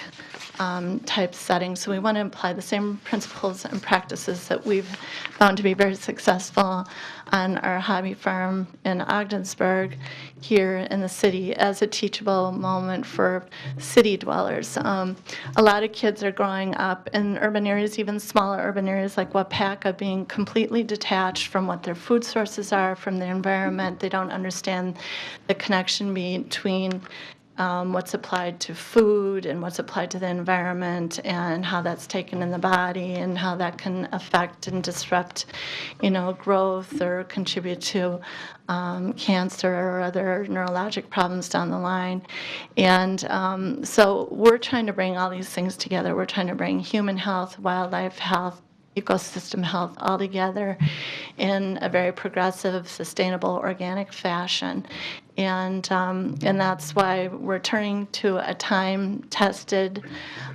type setting. So we want to apply the same principles and practices that we've found to be very successful on our hobby farm in Ogdensburg here in the city as a teachable moment for city dwellers. A lot of kids are growing up in urban areas, even smaller urban areas like Waupaca, being completely detached from what their food sources are, from their environment. They don't understand the connection between what's applied to food and what's applied to the environment, and how that's taken in the body, and how that can affect and disrupt, growth or contribute to cancer or other neurologic problems down the line. And so we're trying to bring all these things together. We're trying to bring human health, wildlife health, ecosystem health all together in a very progressive, sustainable, organic fashion. And that's why we're turning to a time-tested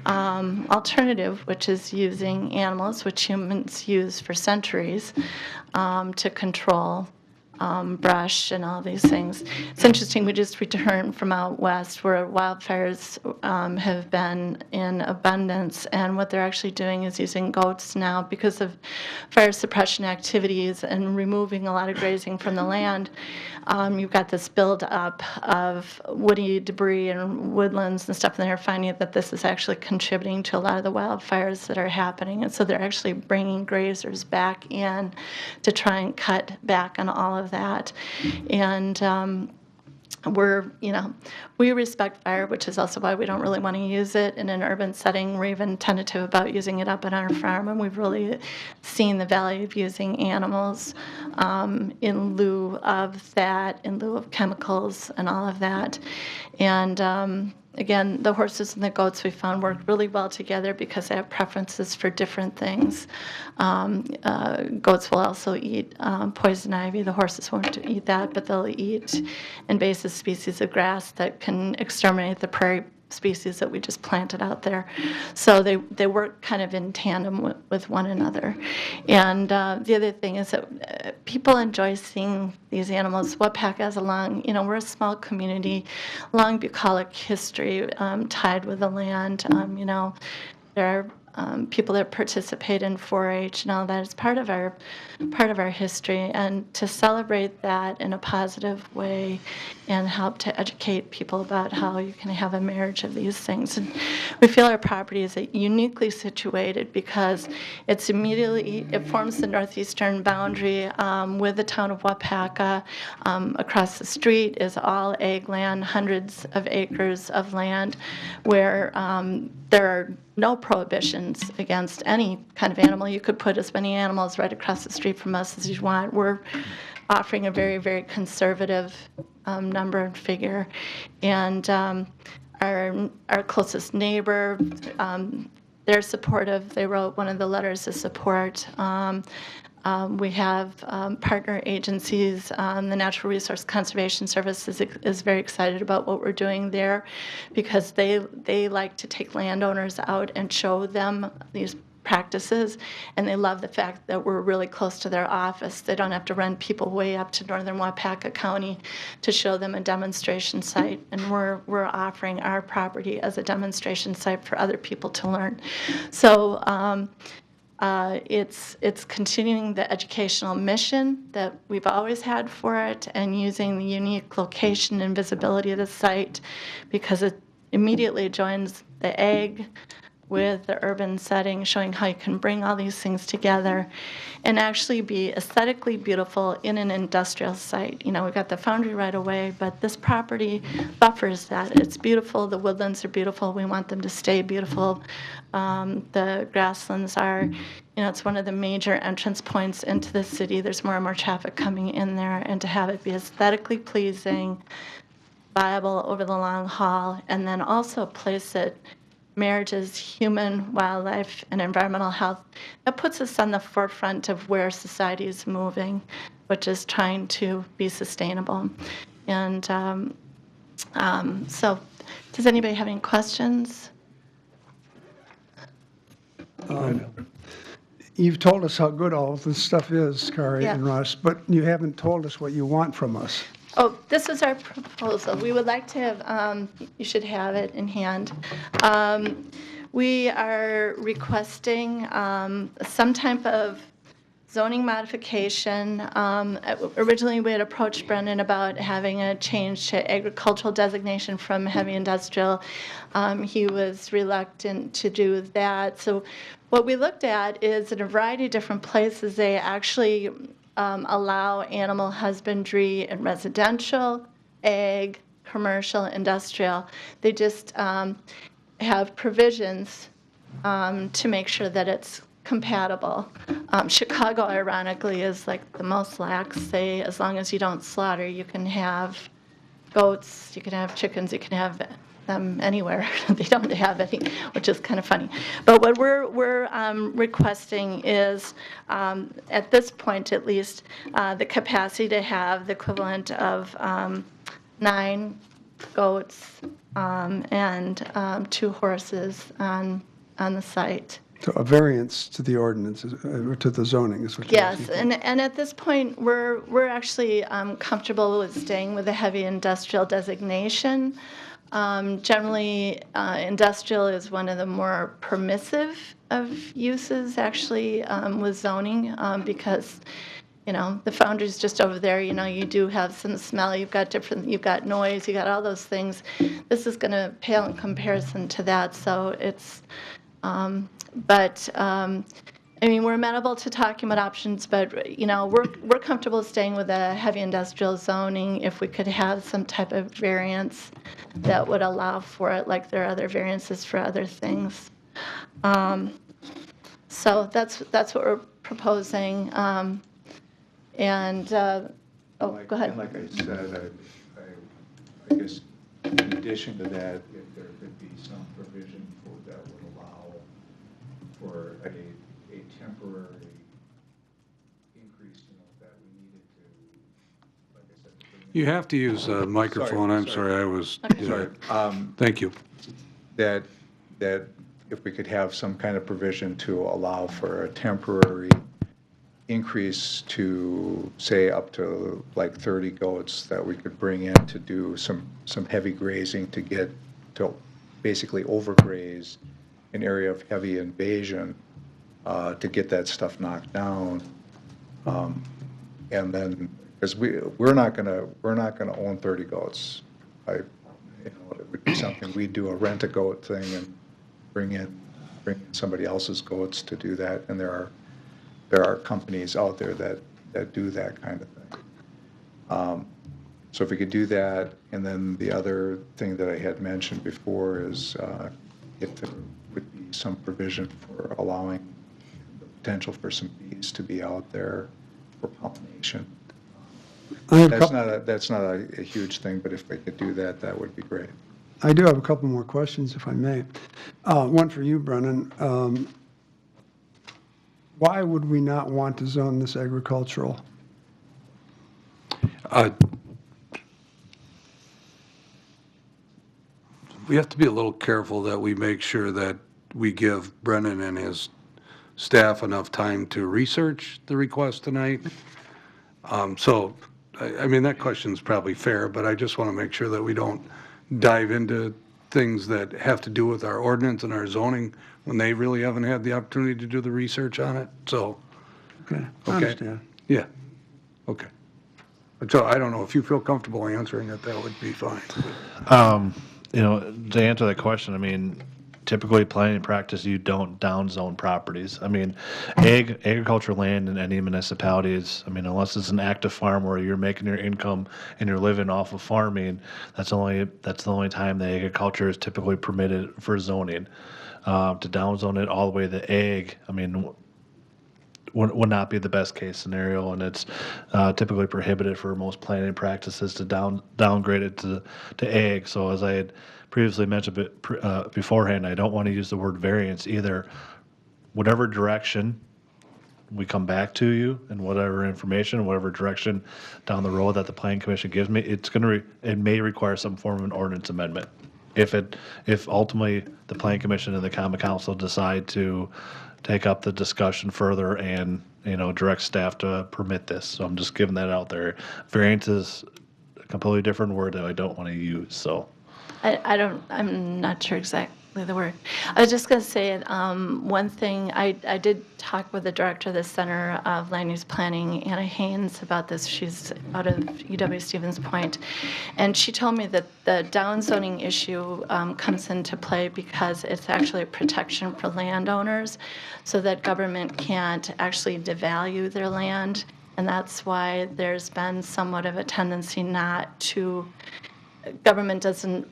alternative, which is using animals, which humans use for centuries, to control brush and all these things. It's interesting, we just returned from out west where wildfires have been in abundance, and what they're actually doing is using goats now because of fire suppression activities and removing a lot of grazing from the land. You've got this build-up of woody debris and woodlands and stuff, and they're finding that this is actually contributing to a lot of the wildfires that are happening. And so they're actually bringing grazers back in to try and cut back on all of that. And we respect fire, which is also why we don't really want to use it in an urban setting. We're even tentative about using it up at our farm, and we've really seen the value of using animals in lieu of that, in lieu of chemicals and all of that. And Again, the horses and the goats we found work really well together because they have preferences for different things. Goats will also eat poison ivy. The horses won't eat that, but they'll eat invasive species of grass that can exterminate the prairie species that we just planted out there. So they work kind of in tandem with one another. And the other thing is that people enjoy seeing these animals. Waupaca has a long, we're a small community, long bucolic history tied with the land. There are people that participate in 4-H and all that. It's part of our history, and to celebrate that in a positive way and help to educate people about how you can have a marriage of these things. And we feel our property is uniquely situated because it forms the northeastern boundary with the town of Waupaca. Across the street is all ag land, hundreds of acres of land where there are no prohibitions against any kind of animal. You could put as many animals right across the street from us as you want. We're offering a very, very conservative number and figure. And our closest neighbor, they're supportive. They wrote one of the letters of support. We have partner agencies. The Natural Resource Conservation Service is very excited about what we're doing there because they like to take landowners out and show them these practices, and they love the fact that we're really close to their office. They don't have to run people way up to northern Waupaca County to show them a demonstration site, and we're offering our property as a demonstration site for other people to learn. So it's continuing the educational mission that we've always had for it and using the unique location and visibility of the site because it immediately joins the ag with the urban setting, showing how you can bring all these things together and actually be aesthetically beautiful in an industrial site. We've got the foundry right away, but this property buffers that. It's beautiful. The woodlands are beautiful. We want them to stay beautiful. The grasslands are, it's one of the major entrance points into the city. There's more and more traffic coming in there, and to have it be aesthetically pleasing, viable over the long haul, and then also place it marriages, human, wildlife, and environmental health. That puts us on the forefront of where society is moving, which is trying to be sustainable. And so, does anybody have any questions? You've told us how good all of this stuff is, Kari Yeah. and Russ, but you haven't told us what you want from us. Oh, this is our proposal. We would like to have, you should have it in hand. We are requesting some type of zoning modification. Originally, we had approached Brendan about having a change to agricultural designation from heavy industrial. He was reluctant to do that. So what we looked at is in a variety of different places, they actually allow animal husbandry in residential, ag, commercial, industrial. They just have provisions to make sure that it's compatible. Chicago, ironically, is like the most lax. Say, as long as you don't slaughter, you can have goats, you can have chickens, you can have them anywhere. They don't have any, which is kind of funny. But what we're requesting is, at this point at least, the capacity to have the equivalent of 9 goats and 2 horses on the site. So a variance to the ordinances, or to the zoning is what you're asking Yes, for. and at this point, we're actually comfortable with staying with the heavy industrial designation. Generally, industrial is one of the more permissive of uses, actually, with zoning, because, the foundry's just over there. You do have some smell. You've got noise. You got all those things. This is going to pale in comparison to that. So it's, we're amenable to talking about options, but, we're comfortable staying with a heavy industrial zoning if we could have some type of variance that would allow for it, like there are other variances for other things. So that's what we're proposing. Go ahead. Like I said, I guess in addition to that, if if there could be some provision that would allow for a temporary increase, that we needed to, like I said. You have to use a microphone. I'm sorry, I was. Sorry. Thank you. That if we could have some kind of provision to allow for a temporary increase to, say, up to like 30 goats that we could bring in to do some heavy grazing to basically overgraze an area of heavy invasion to get that stuff knocked down. And then, because we're not gonna own 30 goats. It would be something, we'd do a rent-a-goat thing and bring in somebody else's goats to do that, and there are companies out there that do that kind of thing. So if we could do that, and then the other thing that I had mentioned before is if there would be some provision for allowing the potential for some bees to be out there for pollination. That's not a huge thing, but if we could do that, that would be great. I do have a couple more questions, if I may. One for you, Brennan. Why would we not want to zone this agricultural? We have to be a little careful that we make sure that we give Brennan and his staff enough time to research the request tonight. So, I mean, that question's probably fair, but I just want to make sure that we don't dive into things that have to do with our ordinance and our zoning when they really haven't had the opportunity to do the research on it, so. Okay, I understand. Yeah, okay. So I don't know, if you feel comfortable answering it, that would be fine. To answer that question, I mean, typically planning practice, you don't downzone properties. I mean, agricultural land in any municipality is, I mean, unless it's an active farm where you're making your income and you're living off of farming, that's the only time the agriculture is typically permitted for zoning. To downzone it all the way to ag, I mean, would not be the best case scenario, and it's typically prohibited for most planning practices to downgrade it to ag. So as I had previously mentioned beforehand, I don't want to use the word variance either. Whatever direction we come back to you and whatever information, whatever direction down the road that the planning commission gives me, it may require some form of an ordinance amendment. If ultimately the planning commission and the common council decide to take up the discussion further and, direct staff to permit this. So I'm just giving that out there. Variance is a completely different word that I don't want to use, so. I'm not sure exactly the word. I was just going to say, one thing, I did talk with the director of the Center of Land Use Planning, Anna Haynes, about this. She's out of UW Stevens Point. And she told me that the downzoning issue comes into play because it's actually a protection for landowners, so that government can't actually devalue their land. And that's why there's been somewhat of a tendency government doesn't,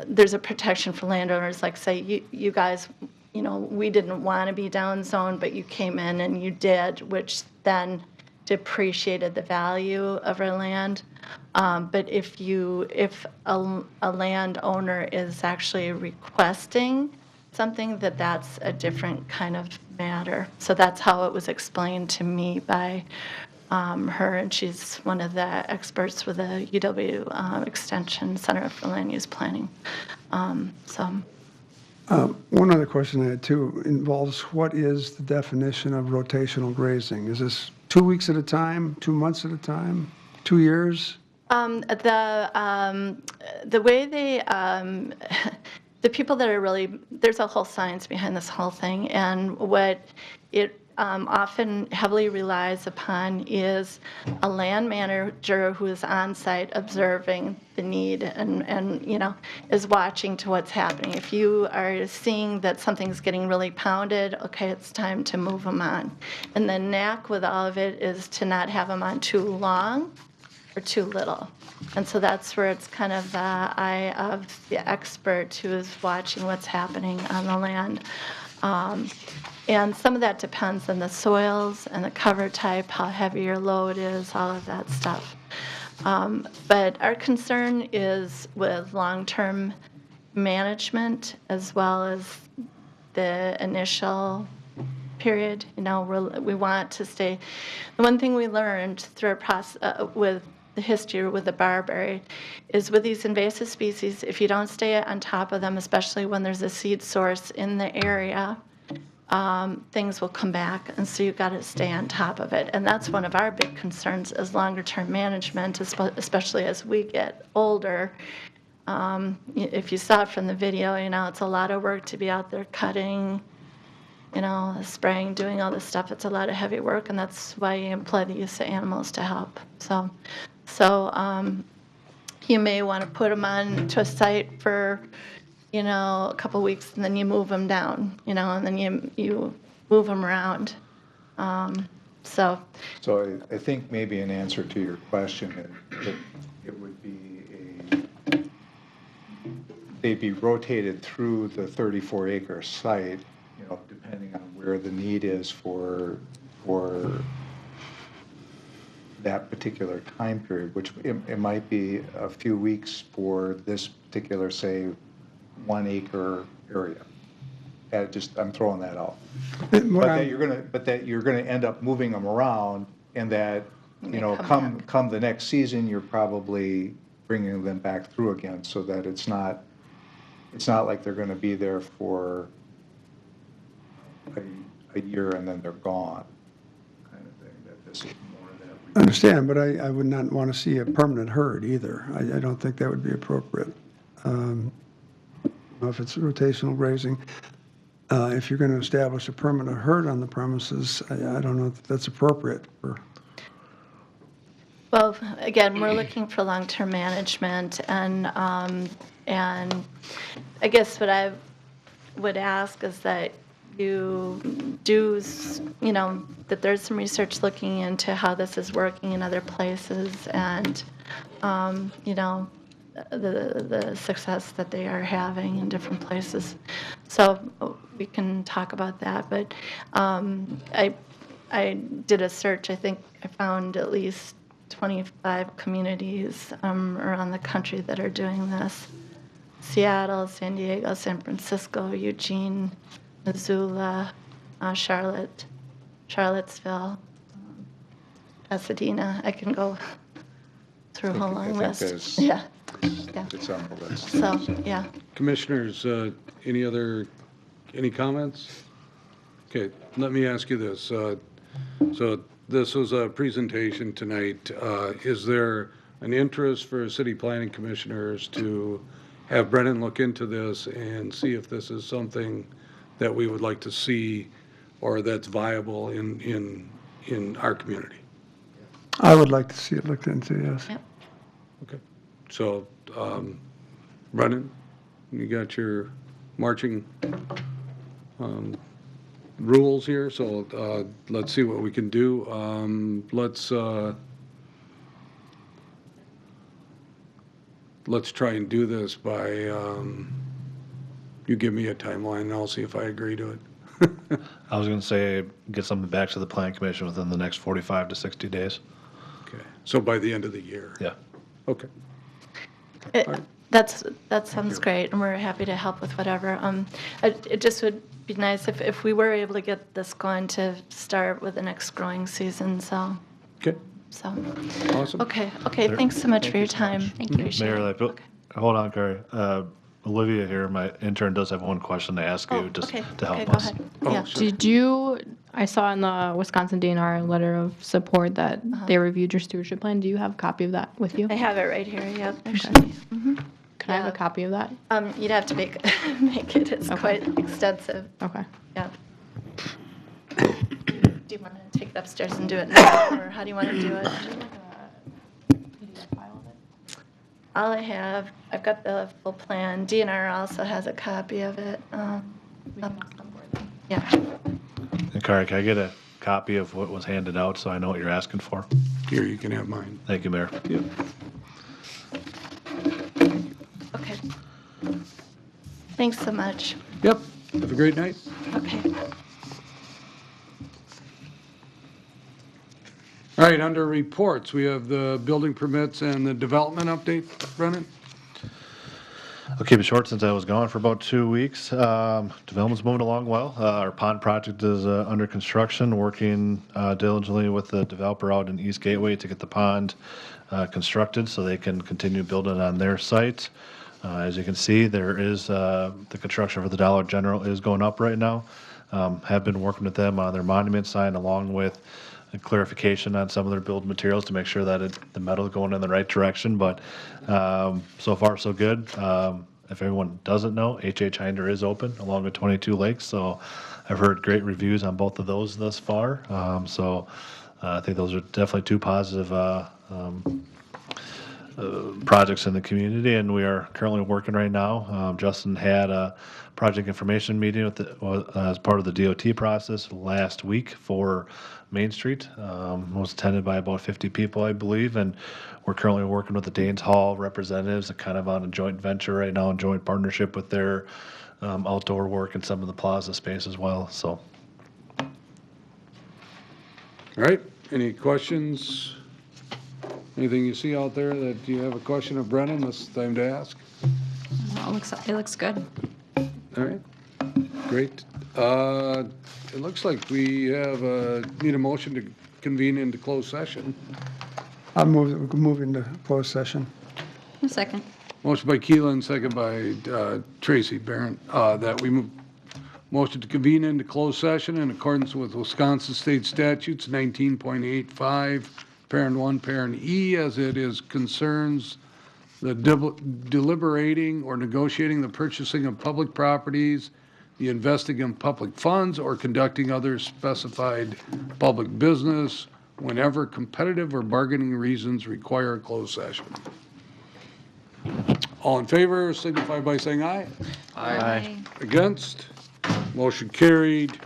there's a protection for landowners, like say, you guys, we didn't want to be downzoned, but you came in and you did, which then depreciated the value of our land. But if a landowner is actually requesting something, that's a different kind of matter. So that's how it was explained to me by her, and she's one of the experts with the UW Extension Center for Land Use Planning. One other question I had too involves what is the definition of rotational grazing? Is this 2 weeks at a time, 2 months at a time, 2 years? The way the people that are really, there's a whole science behind this whole thing, and what it often heavily relies upon is a land manager who is on site observing the need and is watching to what's happening. If you are seeing that something's getting really pounded, okay, it's time to move them on. And the knack with all of it is to not have them on too long or too little. And so that's where it's kind of the eye of the expert who is watching what's happening on the land. And some of that depends on the soils and the cover type, how heavy your load is, all of that stuff. But our concern is with long-term management as well as the initial period. You know, we want to stay. The one thing we learned through our process with the history with the barberry is with these invasive species, if you don't stay on top of them, especially when there's a seed source in the area, things will come back, and so you've got to stay on top of it. And that's one of our big concerns is longer-term management, especially as we get older. If you saw it from the video, you know, it's a lot of work to be out there cutting, you know, spraying, doing all this stuff. It's a lot of heavy work, and that's why you employ the use of animals to help. So you may want to put them on to a site for, you know, a couple weeks, and then you move them down, you know, and then you move them around. So I think maybe an answer to your question, it would be they'd be rotated through the 34-acre site, you know, depending on where the need is for that particular time period, which it might be a few weeks for this particular, say, 1 acre area. I'm throwing that out. But that you're gonna end up moving them around, and that, you know, come the next season, you're probably bringing them back through again, so that it's not like they're gonna be there for a year and then they're gone, kind of thing. That this is more of that. I understand, but I would not want to see a permanent herd either. I don't think that would be appropriate. If it's rotational grazing, if you're going to establish a permanent herd on the premises, I don't know if that's appropriate. well, again, we're looking for long-term management, and I guess what I would ask is that you do, you know, that there's some research looking into how this is working in other places, and you know, the success that they are having in different places. So we can talk about that. But I did a search. I think I found at least 25 communities around the country that are doing this. Seattle, San Diego, San Francisco, Eugene, Missoula, Charlottesville, Pasadena. I can go through a whole long list. Yeah. It's on the list. So, yeah. Commissioners, any comments? Okay, let me ask you this. So this was a presentation tonight. Is there an interest for city planning commissioners to have Brennan look into this and see if this is something that we would like to see or that's viable in our community? I would like to see it looked into, yes. Yep. Okay. So, Brennan, you got your marching rules here, so let's see what we can do. Let's try and do this by, you give me a timeline, and I'll see if I agree to it. I was going to say, get something back to the Plan Commission within the next 45 to 60 days. Okay, so by the end of the year? Yeah. Okay. That sounds great, and we're happy to help with whatever. It just would be nice if we were able to get this going to start with the next growing season, so. Okay. So. Awesome. Okay, thanks so much for your time. Thank you. Mayor, hold on, Carrie. Olivia here, my intern, does have one question to ask you just to help us. Go ahead. Yeah. Did you, I saw in the Wisconsin DNR letter of support that they reviewed your stewardship plan. Do you have a copy of that with you? I have it right here, yep, actually. Can I have a copy of that? You'd have to make it. It's quite extensive. Okay. Yeah. Do you want to take it upstairs and do it now, or how do you want to do it? All I have, I've got the full plan. DNR also has a copy of it. Yeah. And Carrie, can I get a copy of what was handed out so I know what you're asking for? Here, you can have mine. Thank you, Mayor. Yep. Okay. Thanks so much. Yep. Have a great night. Okay. All right, under reports, we have the building permits and the development update. Brennan? I'll keep it short since I was gone for about 2 weeks. Development's moving along well. Our pond project is under construction, working diligently with the developer out in East Gateway to get the pond constructed so they can continue building on their site. As you can see, there is the construction for the Dollar General is going up right now. Have been working with them on their monument sign along with a clarification on some of their build materials to make sure that the metal is going in the right direction. But so far, so good. If everyone doesn't know, H.H. Hinder is open along with 22 Lakes. So I've heard great reviews on both of those thus far. I think those are definitely two positive projects in the community, and we are currently working right now. Justin had a project information meeting with as part of the DOT process last week for Main Street. Was attended by about 50 people, I believe, and we're currently working with the Danes Hall representatives, kind of on a joint venture right now, a joint partnership with their outdoor work and some of the plaza space as well. So, All right, any questions? Anything you see out there that you have a question of Brennan, this is the time to ask? It looks good. All right, great. It looks like we have, need a motion to convene into closed session. I move that we move into closed session. A second. Motion by Keelan, second by Tracy Barron, that we move, motion to convene into closed session in accordance with Wisconsin State Statutes 19.85, Parent 1, Parent E, as it is concerns the deliberating or negotiating the purchasing of public properties, the investing in public funds, or conducting other specified public business whenever competitive or bargaining reasons require a closed session. All in favor, signify by saying aye. Aye. Against? Motion carried.